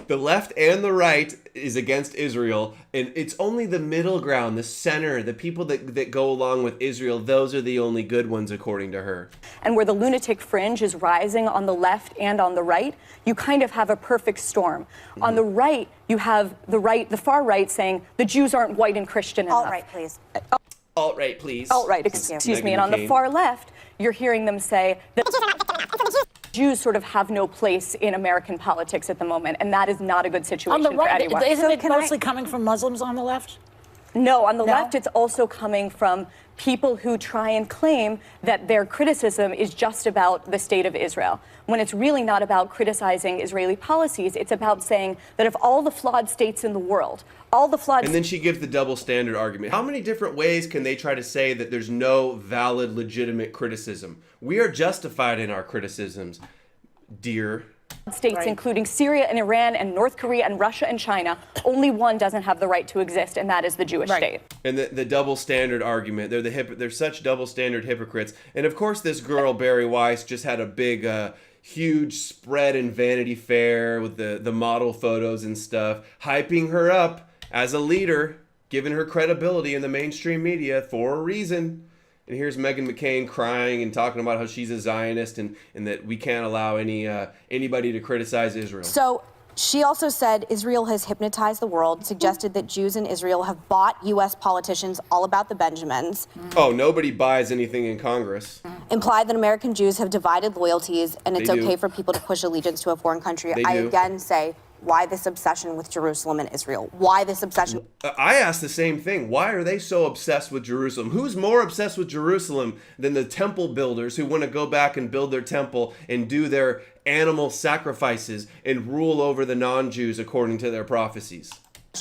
the left and the right is against Israel, and it's only the middle ground, the center, the people that go along with Israel, those are the only good ones, according to her. And where the lunatic fringe is rising on the left and on the right, you kind of have a perfect storm. Mm-hmm. On the right, you have the far right saying the Jews aren't white and Christian enough. Alt-right, please. Alt-right, please. Alt-right, excuse me. And on the far left, you're hearing them say that Jews sort of have no place in American politics at the moment, and that is not a good situation on the right, for anyone. Isn't it mostly coming from Muslims on the left? No, on the left, it's also coming from people who try and claim that their criticism is just about the state of Israel, when it's really not about criticizing Israeli policies. It's about saying that if all the flawed states in the world, And then she gives the double standard argument. How many different ways can they try to say that there's no valid, legitimate criticism? We are justified in our criticisms, dear. States, including Syria and Iran and North Korea and Russia and China, only one doesn't have the right to exist, and that is the Jewish state. And the double standard argument, they're such double standard hypocrites. And of course, this girl, Barry Weiss, just had a big, huge spread in Vanity Fair with the model photos and stuff, hyping her up as a leader, giving her credibility in the mainstream media for a reason. And here's Meghan McCain crying and talking about how she's a Zionist and that we can't allow anybody to criticize Israel. So she also said Israel has hypnotized the world, suggested that Jews in Israel have bought U.S. politicians all about the Benjamins. Oh, nobody buys anything in Congress. Implied that American Jews have divided loyalties and it's okay for people to push allegiance to a foreign country. I again say Why this obsession with Jerusalem and Israel? Why this obsession? I asked the same thing. Why are they so obsessed with Jerusalem? Who's more obsessed with Jerusalem than the temple builders who want to go back and build their temple and do their animal sacrifices and rule over the non-Jews according to their prophecies?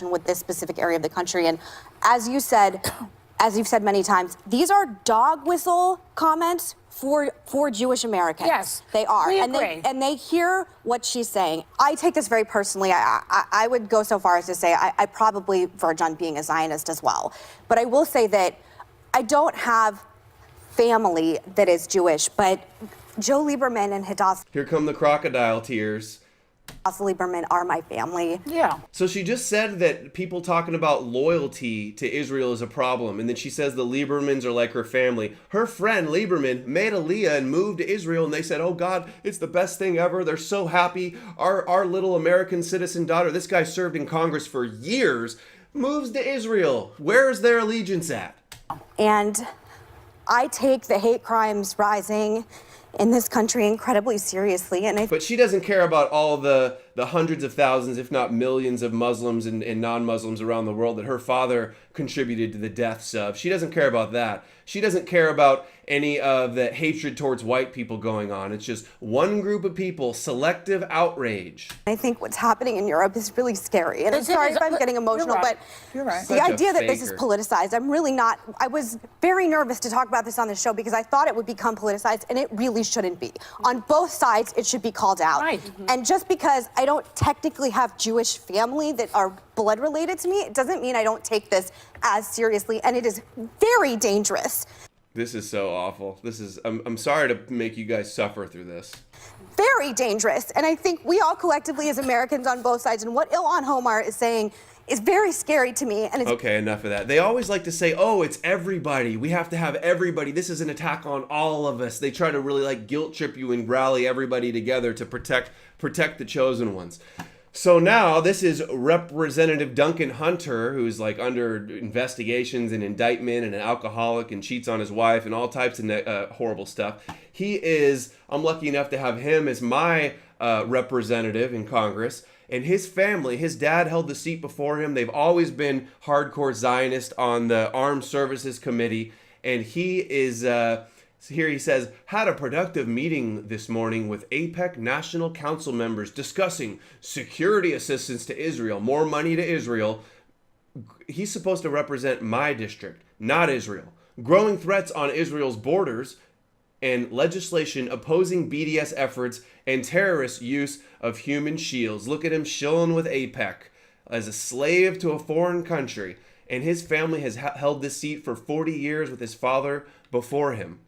With this specific area of the country. And as you said, as you've said many times, these are dog whistle comments for Jewish Americans. Yes, they are. we and agree. they hear what she's saying. I take this very personally. I would go so far as to say I probably verge on being a Zionist as well. But I will say that I don't have family that is Jewish, but Joe Lieberman and Hadassah Here come the crocodile tears. Lieberman are my family. Yeah. So she just said that people talking about loyalty to Israel is a problem, and then she says the Liebermans are like her family. Her friend Lieberman made Aliyah and moved to Israel, and they said, oh God, it's the best thing ever. They're so happy. Our little American citizen daughter, this guy served in Congress for years, moves to Israel. Where's their allegiance at? And I take the hate crimes rising in this country incredibly seriously. But she doesn't care about all the hundreds of thousands, if not millions, of Muslims and non-Muslims around the world that her father contributed to the deaths of. She doesn't care about that. She doesn't care about any of the hatred towards white people going on. It's just one group of people, selective outrage. I think what's happening in Europe is really scary. And I'm sorry if I'm getting emotional, but the idea that this is politicized, I'm really not. I was very nervous to talk about this on the show because I thought it would become politicized, and it really shouldn't be. On both sides, it should be called out. And just because I don't technically have Jewish family that are blood related to me, it doesn't mean I don't take this as seriously, and it is very dangerous. This is so awful. I'm sorry to make you guys suffer through this. Very dangerous. And I think we all collectively as Americans on both sides, and what Ilhan Omar is saying is very scary to me. And it's Okay, enough of that. They always like to say, oh, it's everybody. We have to have everybody. This is an attack on all of us. They try to really like guilt trip you and rally everybody together to protect the chosen ones. So now this is Representative Duncan Hunter, who's like under investigations and indictment and an alcoholic and cheats on his wife and all types of horrible stuff. I'm lucky enough to have him as my representative in Congress. And his family, his dad held the seat before him. They've always been hardcore Zionist on the Armed Services Committee. And he is... here he says, had a productive meeting this morning with AIPAC National Council members discussing security assistance to Israel, more money to Israel. He's supposed to represent my district, not Israel. Growing threats on Israel's borders and legislation opposing BDS efforts and terrorist use of human shields. Look at him shilling with AIPAC as a slave to a foreign country. And his family has held this seat for 40 years with his father before him.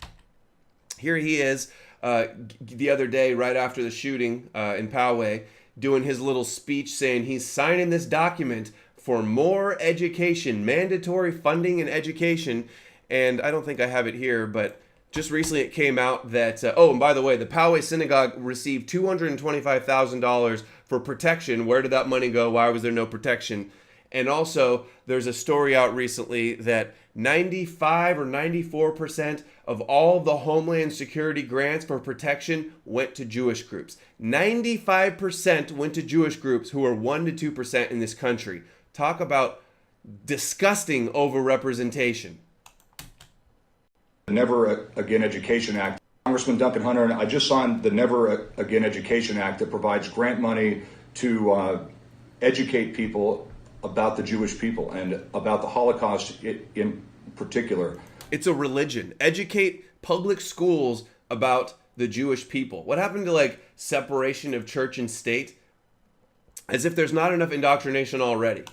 Here he is the other day, right after the shooting in Poway, doing his little speech saying he's signing this document for more education, mandatory funding and education. And I don't think I have it here, but just recently it came out that, and by the way, the Poway Synagogue received $225,000 for protection. Where did that money go? Why was there no protection? And also, there's a story out recently that 95 or 94% of all the Homeland Security grants for protection went to Jewish groups. 95% went to Jewish groups who are 1% to 2% in this country. Talk about disgusting overrepresentation. The Never Again Education Act. Congressman Duncan Hunter and I just signed the Never Again Education Act that provides grant money to educate people about the Jewish people and about the Holocaust in particular. It's a religion. Educate public schools about the Jewish people. What happened to like separation of church and state? As if there's not enough indoctrination already.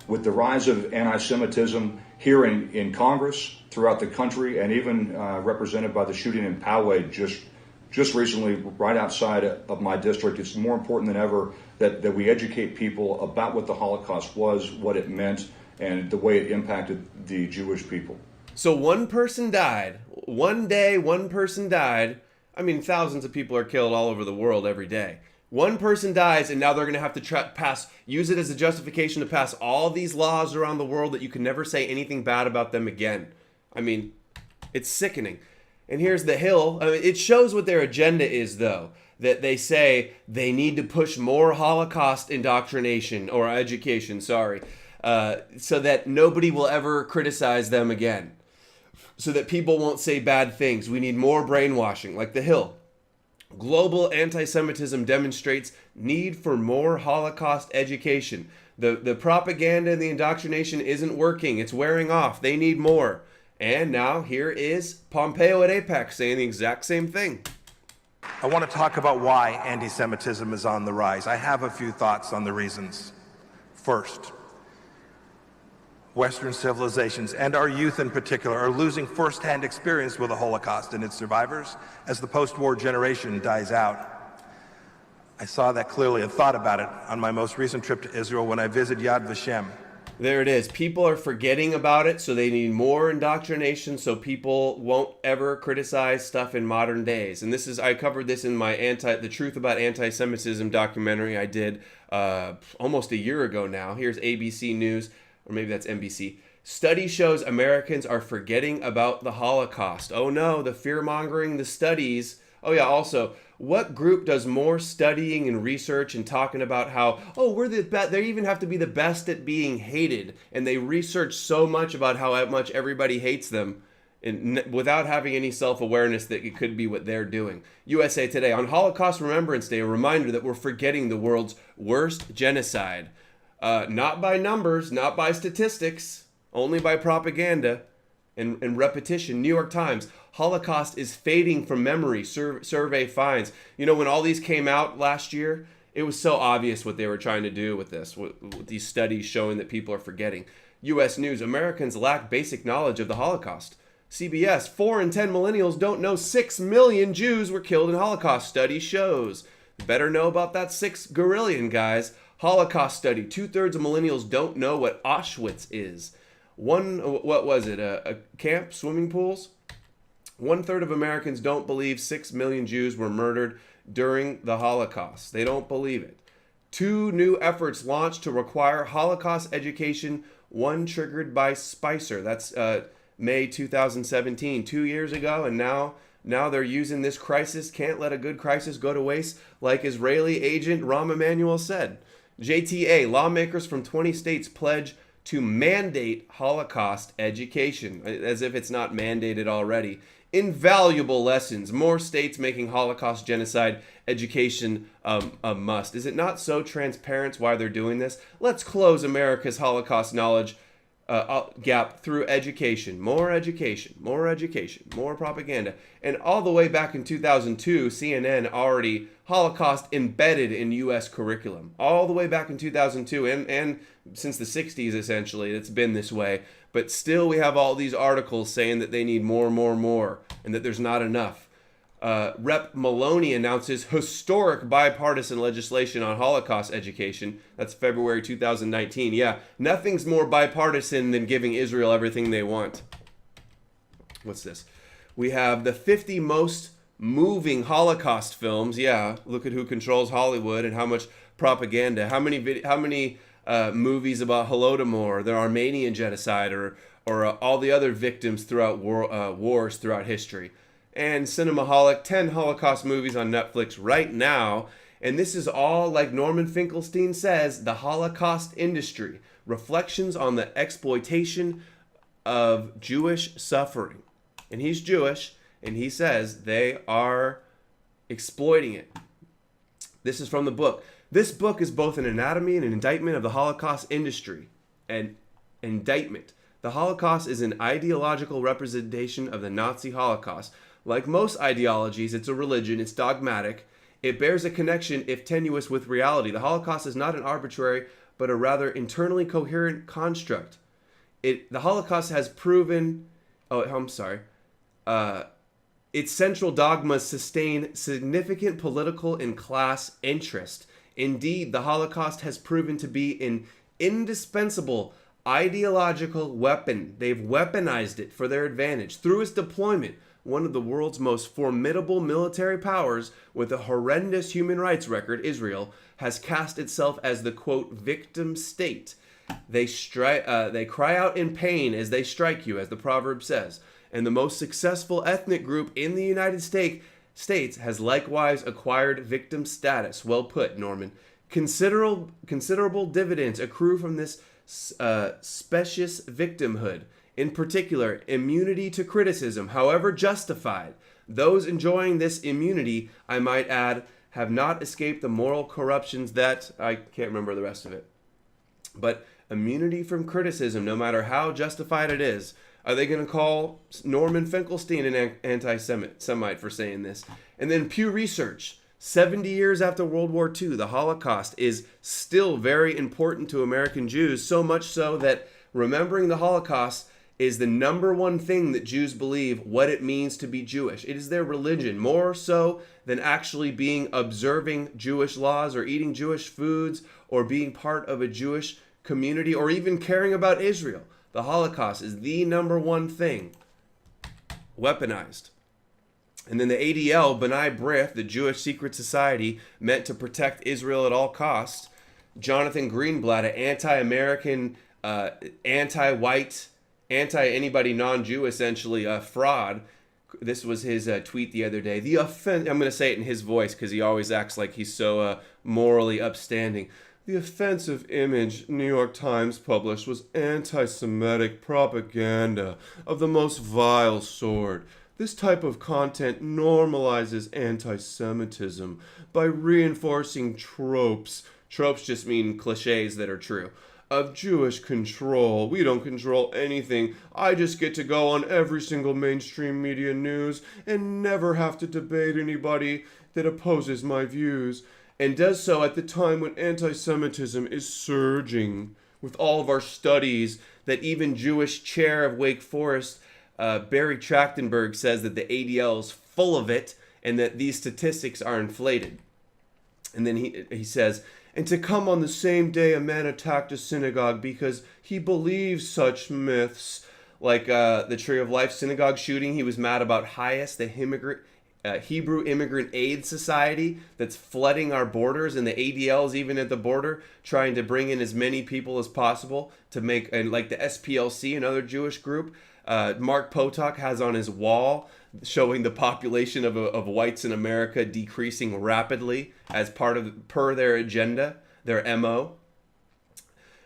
With the rise of anti-Semitism here in Congress, throughout the country, and even represented by the shooting in Poway just recently, right outside of my district, it's more important than ever that we educate people about what the Holocaust was, what it meant, and the way it impacted the Jewish people. So one person died. One day, one person died. I mean, thousands of people are killed all over the world every day. One person dies, and now they're going to have to use it as a justification to pass all these laws around the world that you can never say anything bad about them again. I mean, it's sickening. And here's the Hill. I mean, it shows what their agenda is, though. that they say they need to push more Holocaust indoctrination or education, so that nobody will ever criticize them again, so that people won't say bad things. We need more brainwashing, like The Hill. Global anti-Semitism demonstrates need for more Holocaust education. The propaganda and the indoctrination isn't working. It's wearing off. They need more. And now here is Pompeo at AIPAC saying the exact same thing. I want to talk about why anti-Semitism is on the rise. I have a few thoughts on the reasons. First, Western civilizations, and our youth in particular, are losing firsthand experience with the Holocaust and its survivors as the post-war generation dies out. I saw that clearly and thought about it on my most recent trip to Israel when I visited Yad Vashem. There it is. People are forgetting about it, so they need more indoctrination so people won't ever criticize stuff in modern days. And I covered this in my The Truth About Anti-Semitism documentary I did almost a year ago now. Here's ABC News, or maybe that's NBC. Study shows Americans are forgetting about the Holocaust. Oh no, the fear-mongering, the studies. Oh yeah, also, what group does more studying and research and talking about how, we're the best, they even have to be the best at being hated, and they research so much about how much everybody hates them, and without having any self-awareness that it could be what they're doing. USA Today, on Holocaust Remembrance Day, a reminder that we're forgetting the world's worst genocide. Not by numbers, not by statistics, only by propaganda and repetition. New York Times, Holocaust is fading from memory, survey finds. You know, when all these came out last year, it was so obvious what they were trying to do with this, with these studies showing that people are forgetting. U.S. News, Americans lack basic knowledge of the Holocaust. CBS, 4 in 10 millennials don't know 6 million Jews were killed in Holocaust. Study shows. Better know about that 6 gorillion, guys. Holocaust study, 2/3 of millennials don't know what Auschwitz is. What was it, a camp, swimming pools? 1/3 of Americans don't believe 6 million Jews were murdered during the Holocaust. They don't believe it. 2 new efforts launched to require Holocaust education, one triggered by Spicer. That's May 2017, 2 years ago, and now they're using this crisis. Can't let a good crisis go to waste, like Israeli agent Rahm Emanuel said. JTA, lawmakers from 20 states pledge to mandate Holocaust education, as if it's not mandated already. Invaluable lessons. More states making Holocaust genocide education a must. Is it not so transparent why they're doing this? Let's close America's Holocaust knowledge gap through education. More education, more education, more propaganda. And all the way back in 2002, CNN already Holocaust embedded in U.S. curriculum. All the way back in 2002 and since the 60s, essentially, it's been this way. But still we have all these articles saying that they need more, and that there's not enough. Rep. Maloney announces historic bipartisan legislation on Holocaust education. That's February 2019. Yeah, nothing's more bipartisan than giving Israel everything they want. What's this? We have the 50 most moving Holocaust films. Yeah, look at who controls Hollywood and how much propaganda. How many movies about Holodomor, the Armenian genocide, or all the other victims throughout wars throughout history. And Cinemaholic, 10 Holocaust movies on Netflix right now. And this is all, like Norman Finkelstein says, the Holocaust industry. Reflections on the exploitation of Jewish suffering. And he's Jewish, and he says they are exploiting it. This is from the book. This book is both an anatomy and an indictment of the Holocaust industry. An indictment. The Holocaust is an ideological representation of the Nazi Holocaust. Like most ideologies, it's a religion, it's dogmatic. It bears a connection, if tenuous, with reality. The Holocaust is not an arbitrary, but a rather internally coherent construct. The Holocaust has proven... its central dogmas sustain significant political and class interest. Indeed, the Holocaust has proven to be an indispensable ideological weapon. They've weaponized it for their advantage. Through its deployment, one of the world's most formidable military powers with a horrendous human rights record, Israel, has cast itself as the, quote, victim state. They cry out in pain as they strike you, as the proverb says. And the most successful ethnic group in the United States States has likewise acquired victim status. Well put, Norman. Considerable dividends accrue from this specious victimhood. In particular, immunity to criticism, however justified. Those enjoying this immunity, I might add, have not escaped the moral corruptions that... I can't remember the rest of it. But immunity from criticism, no matter how justified it is. Are they going to call Norman Finkelstein an anti-Semite for saying this? And then Pew Research, 70 years after World War II, the Holocaust is still very important to American Jews, so much so that remembering the Holocaust is the number one thing that Jews believe what it means to be Jewish. It is their religion, more so than actually observing Jewish laws or eating Jewish foods or being part of a Jewish community or even caring about Israel. The Holocaust is the number one thing weaponized. And then the ADL, B'nai B'rith, the Jewish secret society meant to protect Israel at all costs. Jonathan Greenblatt, an anti-American, anti-white, anti-anybody non-Jew, essentially, fraud. This was his tweet the other day. I'm going to say it in his voice because he always acts like he's so morally upstanding. The offensive image New York Times published was anti-Semitic propaganda of the most vile sort. This type of content normalizes anti-Semitism by reinforcing tropes. Tropes just mean cliches that are true. Of Jewish control. We don't control anything. I just get to go on every single mainstream media news and never have to debate anybody that opposes my views. And does so at the time when anti-Semitism is surging. With all of our studies, that even Jewish chair of Wake Forest, Barry Trachtenberg, says that the ADL is full of it and that these statistics are inflated. And then he says, and to come on the same day a man attacked a synagogue because he believes such myths. Like the Tree of Life synagogue shooting, he was mad about HIAS, the Hebrew Immigrant Aid Society that's flooding our borders, and the ADL is even at the border trying to bring in as many people as possible to make, and like the SPLC, another Jewish group, Mark Potok has on his wall showing the population of whites in America decreasing rapidly as per their agenda, their MO.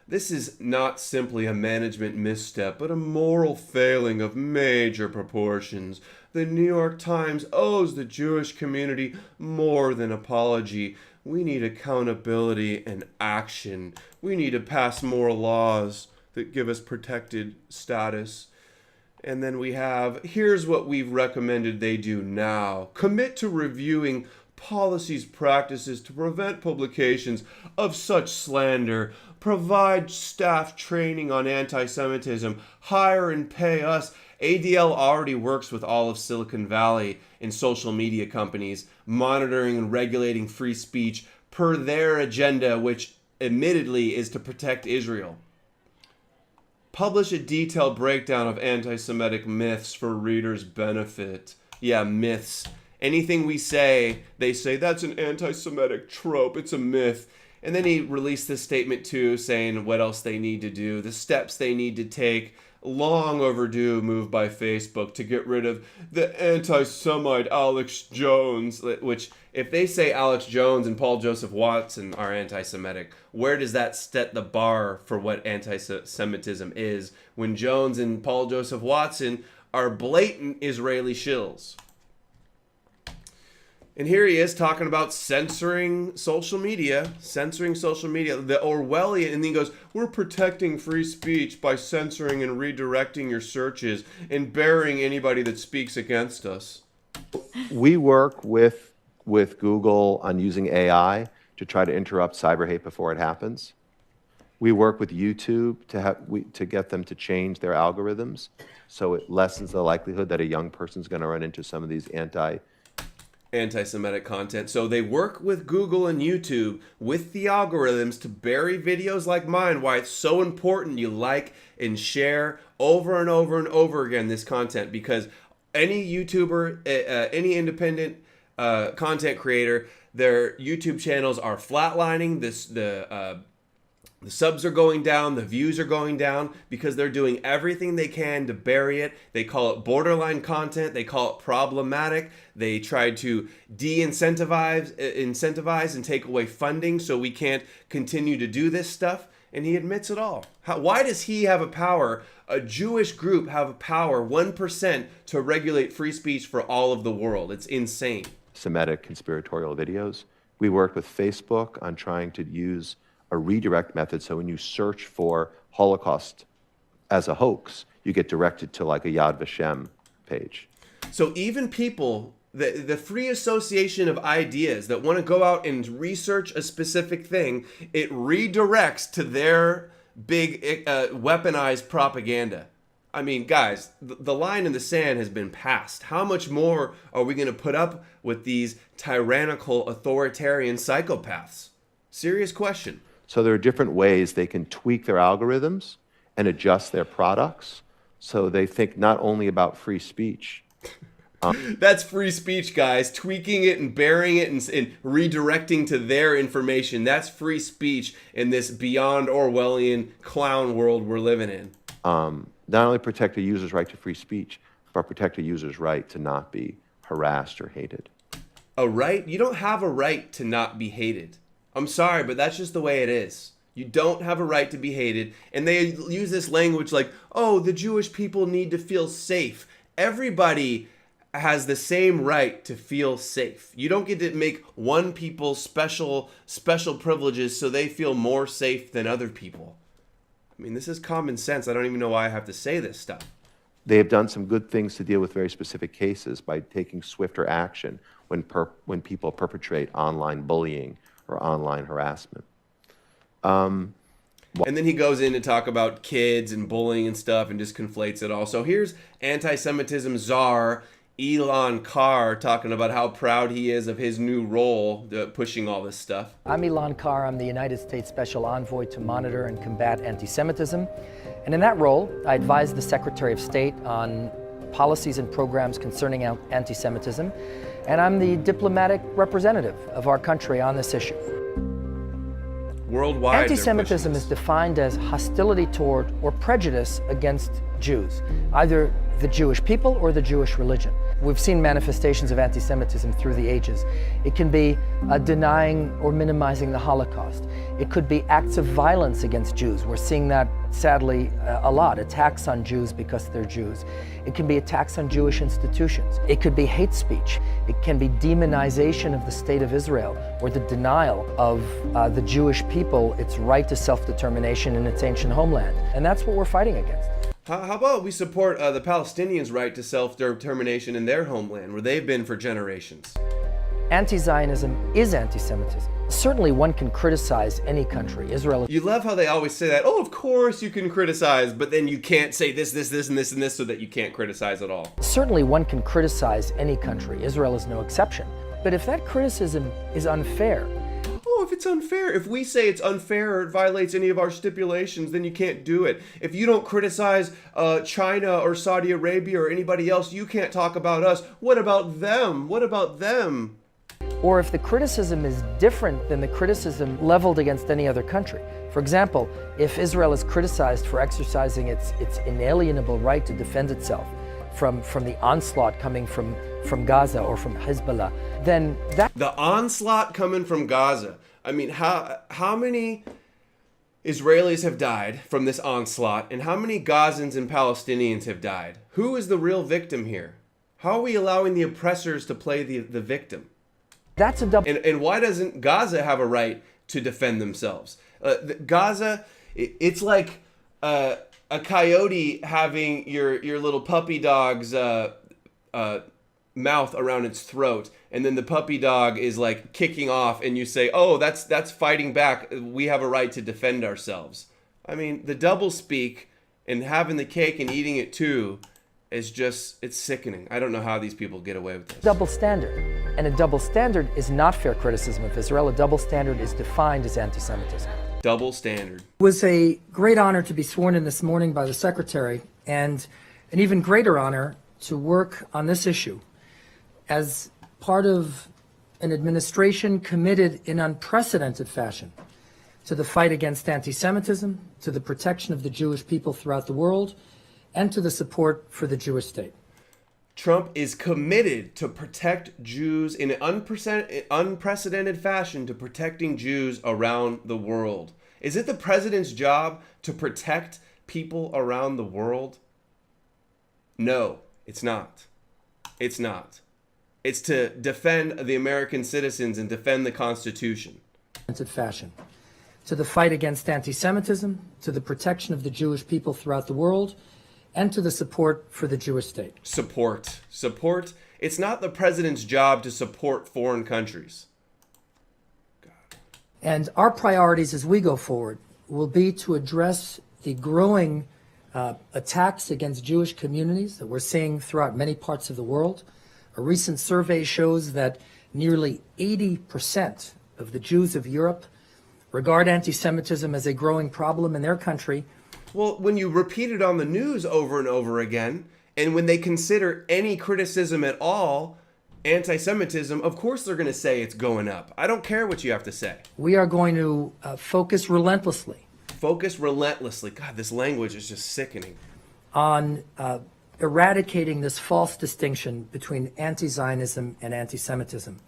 This is not simply a management misstep, but a moral failing of major proportions. The New York Times owes the Jewish community more than apology. We need accountability and action. We need to pass more laws that give us protected status. And then we have, here's what we've recommended they do now. Commit to reviewing policies, practices to prevent publications of such slander. Provide staff training on anti-Semitism. Hire and pay us. ADL already works with all of Silicon Valley and social media companies, monitoring and regulating free speech per their agenda, which admittedly is to protect Israel. Publish a detailed breakdown of anti-Semitic myths for readers' benefit. Yeah, myths. Anything we say, they say, that's an anti-Semitic trope, it's a myth. And then he released this statement too, saying what else they need to do, the steps they need to take. Long overdue move by Facebook to get rid of the anti-Semite Alex Jones, which if they say Alex Jones and Paul Joseph Watson are anti-Semitic, where does that set the bar for what anti-Semitism is when Jones and Paul Joseph Watson are blatant Israeli shills? And here he is talking about censoring social media, the Orwellian, and then he goes, we're protecting free speech by censoring and redirecting your searches and burying anybody that speaks against us. We work with Google on using AI to try to interrupt cyber hate before it happens. We work with YouTube to get them to change their algorithms so it lessens the likelihood that a young person's going to run into some of these anti-Semitic content. So they work with Google and YouTube with the algorithms to bury videos like mine, why it's so important you like and share over and over and over again this content, because any YouTuber, any independent content creator, their YouTube channels are flatlining. The subs are going down, the views are going down because they're doing everything they can to bury it. They call it borderline content, they call it problematic. They tried to incentivize and take away funding so we can't continue to do this stuff. And he admits it all. Why does he have a power, a Jewish group have a power, 1%, to regulate free speech for all of the world? It's insane. Semitic conspiratorial videos. We worked with Facebook on trying to use a redirect method, so when you search for Holocaust as a hoax, you get directed to like a Yad Vashem page. So even people, the free association of ideas that want to go out and research a specific thing, it redirects to their big weaponized propaganda. I mean, guys, the line in the sand has been passed. How much more are we going to put up with these tyrannical, authoritarian psychopaths? Serious question. So there are different ways they can tweak their algorithms and adjust their products so they think not only about free speech. That's free speech, guys. Tweaking it and burying it and redirecting to their information. That's free speech in this beyond Orwellian clown world we're living in. Not only protect a user's right to free speech, but protect a user's right to not be harassed or hated. A right? You don't have a right to not be hated. I'm sorry, but that's just the way it is. You don't have a right to be hated. And they use this language like, oh, the Jewish people need to feel safe. Everybody has the same right to feel safe. You don't get to make one people special privileges so they feel more safe than other people. I mean, this is common sense. I don't even know why I have to say this stuff. They have done some good things to deal with very specific cases by taking swifter action when people perpetrate online bullying or online harassment. And then he goes in to talk about kids and bullying and stuff and just conflates it all. So here's anti-Semitism czar Elon Carr talking about how proud he is of his new role, pushing all this stuff. I'm Elon Carr. I'm the United States Special Envoy to monitor and combat anti-Semitism. And in that role, I advise the Secretary of State on policies and programs concerning anti-Semitism. And I'm the diplomatic representative of our country on this issue. Worldwide, anti-Semitism is defined as hostility toward or prejudice against Jews, either the Jewish people or the Jewish religion. We've seen manifestations of anti-Semitism through the ages. It can be denying or minimizing the Holocaust. It could be acts of violence against Jews. We're seeing that, sadly, a lot. Attacks on Jews because they're Jews. It can be attacks on Jewish institutions. It could be hate speech. It can be demonization of the state of Israel or the denial of the Jewish people its right to self-determination in its ancient homeland. And that's what we're fighting against. How about we support the Palestinians' right to self-determination in their homeland, where they've been for generations? Anti-Zionism is anti-Semitism. Certainly one can criticize any country. Israel. You love how they always say that, oh, of course you can criticize, but then you can't say this, and this, so that you can't criticize at all. Certainly one can criticize any country. Israel is no exception. But if that criticism is unfair, if it's unfair, if we say it's unfair or it violates any of our stipulations, then you can't do it. If you don't criticize China or Saudi Arabia or anybody else, you can't talk about us. What about them? What about them? Or if the criticism is different than the criticism leveled against any other country. For example, if Israel is criticized for exercising its inalienable right to defend itself from the onslaught coming from Gaza or from Hezbollah, then that... The onslaught coming from Gaza. I mean, how many Israelis have died from this onslaught, and how many Gazans and Palestinians have died? Who is the real victim here? How are we allowing the oppressors to play the victim? That's a double... And why doesn't Gaza have a right to defend themselves? Gaza, it's like a coyote having your little puppy dog's mouth around its throat, and then the puppy dog is like kicking off, and you say, oh, that's fighting back. We have a right to defend ourselves. I mean, the double speak and having the cake and eating it too is just, it's sickening. I don't know how these people get away with this. Double standard. And a double standard is not fair criticism of Israel. A double standard is defined as anti-Semitism. Double standard. It was a great honor to be sworn in this morning by the Secretary, and an even greater honor to work on this issue as part of an administration committed in unprecedented fashion to the fight against anti-Semitism, to the protection of the Jewish people throughout the world, and to the support for the Jewish state. Trump is committed to protect Jews in an unprecedented fashion, to protecting Jews around the world. Is it the president's job to protect people around the world? No, it's not. It's not. It's to defend the American citizens and defend the Constitution. Fashion. To the fight against anti-Semitism, to the protection of the Jewish people throughout the world, and to the support for the Jewish state. Support. Support. It's not the president's job to support foreign countries. And our priorities as we go forward will be to address the growing attacks against Jewish communities that we're seeing throughout many parts of the world. A recent survey shows that nearly 80% of the Jews of Europe regard anti-Semitism as a growing problem in their country. Well, when you repeat it on the news over and over again, and when they consider any criticism at all anti-Semitism, of course they're going to say it's going up. I don't care what you have to say. We are going to focus relentlessly. Focus relentlessly. God, this language is just sickening. On eradicating this false distinction between anti-Zionism and anti-Semitism.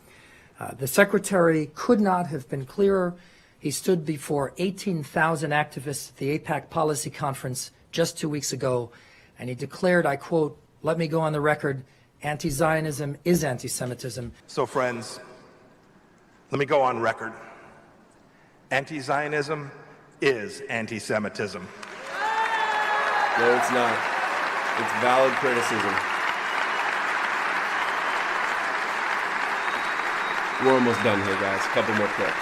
The Secretary could not have been clearer. He stood before 18,000 activists at the AIPAC Policy Conference just 2 weeks ago, and he declared, I quote, "Let me go on the record, anti-Zionism is anti-Semitism." So friends, let me go on record. Anti-Zionism is anti-Semitism. No, it's not. It's valid criticism. We're almost done here, guys. A couple more clips.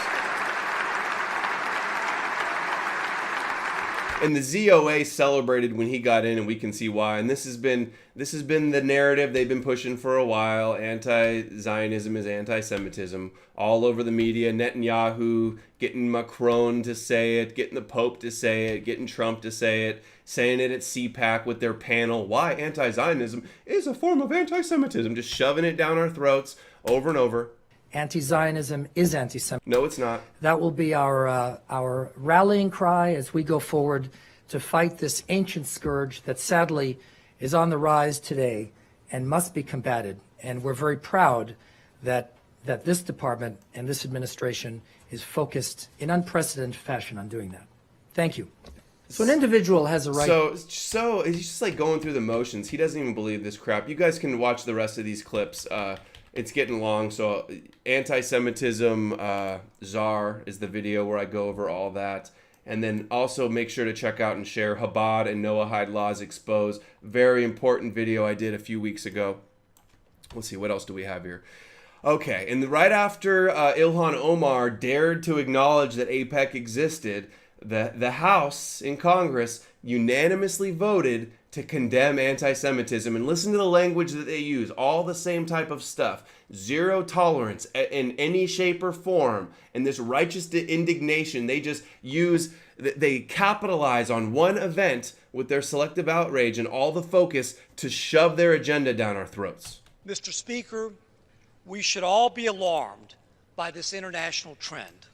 And the ZOA celebrated when he got in, and we can see why. And this has been the narrative they've been pushing for a while. Anti-Zionism is anti-Semitism. All over the media. Netanyahu getting Macron to say it, getting the Pope to say it, getting Trump to say it, saying it at CPAC with their panel. Why anti-Zionism is a form of anti-Semitism. Just shoving it down our throats over and over. Anti-Zionism is anti-Semitism. No, it's not. That will be our rallying cry as we go forward to fight this ancient scourge that sadly is on the rise today and must be combated. And we're very proud that this department and this administration is focused in unprecedented fashion on doing that. Thank you. So an individual has a right. So he's just like going through the motions. He doesn't even believe this crap. You guys can watch the rest of these clips. It's getting long, so anti-Semitism czar is the video where I go over all that. And then also make sure to check out and share Chabad and Noahide Laws Exposed. Very important video I did a few weeks ago. Let's see, what else do we have here? Okay, and right after Ilhan Omar dared to acknowledge that AIPAC existed, the House in Congress unanimously voted to condemn anti-Semitism. And listen to the language that they use. All the same type of stuff. Zero tolerance in any shape or form. And this righteous indignation, they just use, they capitalize on one event with their selective outrage and all the focus to shove their agenda down our throats. Mr. Speaker, we should all be alarmed by this international trend.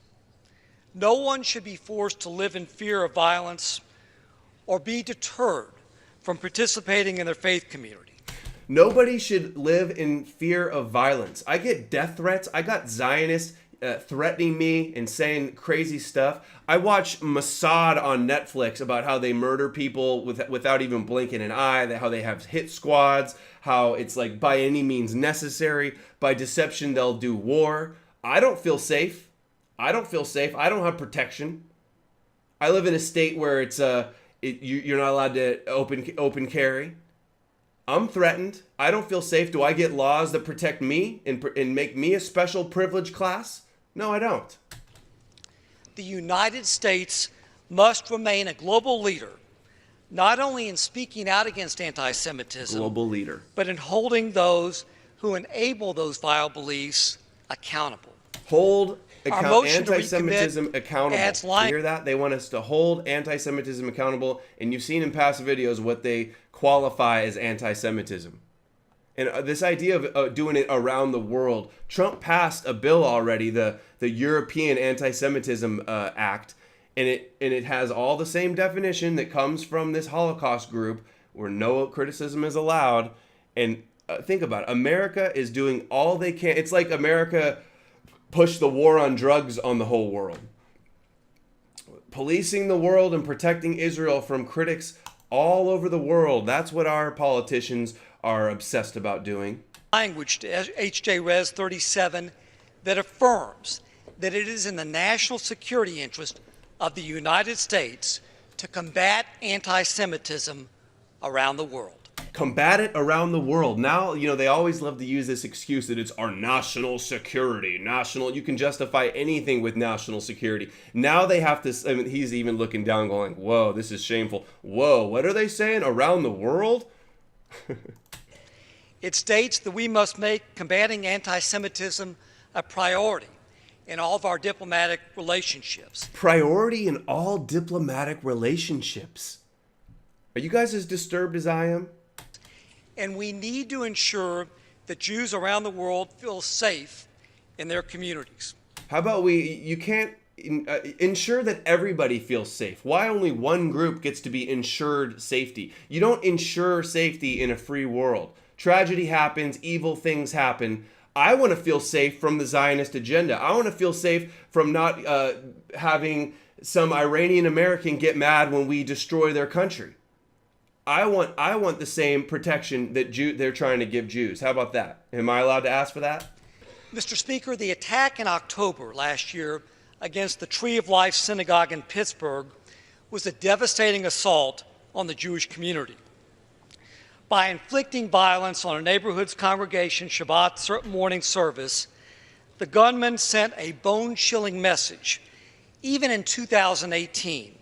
No one should be forced to live in fear of violence or be deterred from participating in their faith community. Nobody should live in fear of violence. I get death threats. I got Zionists threatening me and saying crazy stuff. I watch Mossad on Netflix about how they murder people without even blinking an eye, how they have hit squads, how it's like by any means necessary. By deception, they'll do war. I don't feel safe. I don't feel safe. I don't have protection. I live in a state where it's you're not allowed to open carry. I'm threatened. I don't feel safe. Do I get laws that protect me and make me a special privileged class? No, I don't. The United States must remain a global leader, not only in speaking out against anti-Semitism, global leader, but in holding those who enable those vile beliefs accountable. Hold anti-Semitism accountable. You hear that? They want us to hold anti-Semitism accountable, and you've seen in past videos what they qualify as anti-Semitism. And this idea of doing it around the world, Trump passed a bill already, the European Anti-Semitism Act, And it has all the same definition that comes from this Holocaust group where no criticism is allowed. And think about it. America is doing all they can. It's like America pushed the war on drugs on the whole world. Policing the world and protecting Israel from critics all over the world. That's what our politicians are obsessed about doing. Language to H.J. Res. 37 that affirms that it is in the national security interest of the United States to combat anti-Semitism around the world. Combat it around the world. Now, they always love to use this excuse that it's our national security. You can justify anything with national security. Now they have to, he's even looking down going, whoa, this is shameful. Whoa, what are they saying? Around the world? It states that we must make combating anti-Semitism a priority in all of our diplomatic relationships. Priority in all diplomatic relationships. Are you guys as disturbed as I am? And we need to ensure that Jews around the world feel safe in their communities. How about you can't ensure that everybody feels safe. Why only one group gets to be ensured safety? You don't ensure safety in a free world. Tragedy happens, evil things happen. I want to feel safe from the Zionist agenda. I want to feel safe from not having some Iranian American get mad when we destroy their country. I want the same protection that they're trying to give Jews. How about that? Am I allowed to ask for that? Mr. Speaker, the attack in October last year against the Tree of Life Synagogue in Pittsburgh was a devastating assault on the Jewish community. By inflicting violence on a neighborhood's congregation Shabbat morning service, the gunman sent a bone-chilling message. Even in 2018,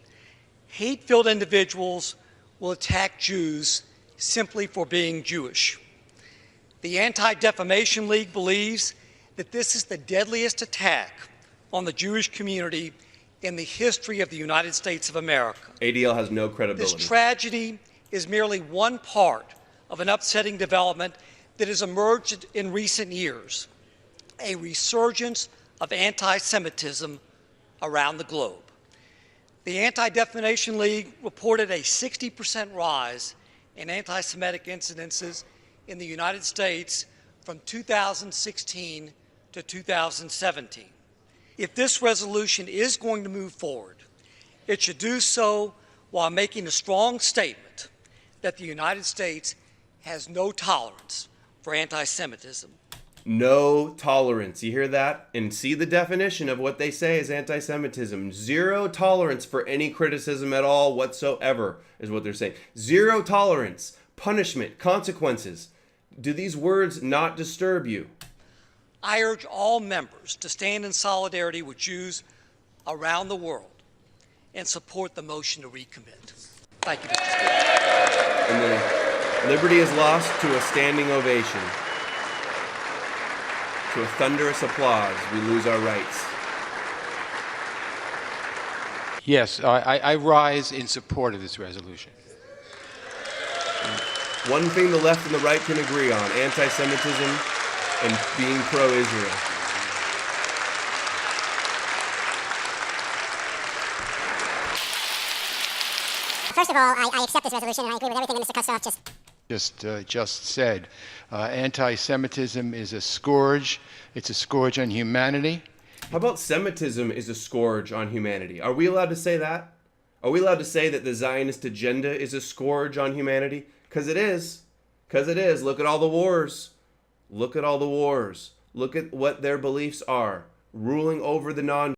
hate-filled individuals will attack Jews simply for being Jewish. The Anti-Defamation League believes that this is the deadliest attack on the Jewish community in the history of the United States of America. ADL has no credibility. This tragedy is merely one part of an upsetting development that has emerged in recent years, a resurgence of anti-Semitism around the globe. The Anti-Defamation League reported a 60% rise in anti-Semitic incidences in the United States from 2016 to 2017. If this resolution is going to move forward, it should do so while making a strong statement that the United States has no tolerance for anti-Semitism. No tolerance. You hear that? And see the definition of what they say is anti-Semitism. Zero tolerance for any criticism at all whatsoever is what they're saying. Zero tolerance, punishment, consequences. Do these words not disturb you? I urge all members to stand in solidarity with Jews around the world and support the motion to recommit. Thank you, Mr. Speaker. And then liberty is lost to a standing ovation. To a thunderous applause, we lose our rights. Yes, I rise in support of this resolution. One thing the left and the right can agree on, anti-Semitism and being pro-Israel. First of all, I accept this resolution and I agree with everything that Mr. Kustoff just said. Anti-Semitism is a scourge. It's a scourge on humanity. How about Semitism is a scourge on humanity? Are we allowed to say that? Are we allowed to say that the Zionist agenda is a scourge on humanity? Because it is. Because it is. Look at all the wars. Look at all the wars. Look at what their beliefs are. Ruling over the non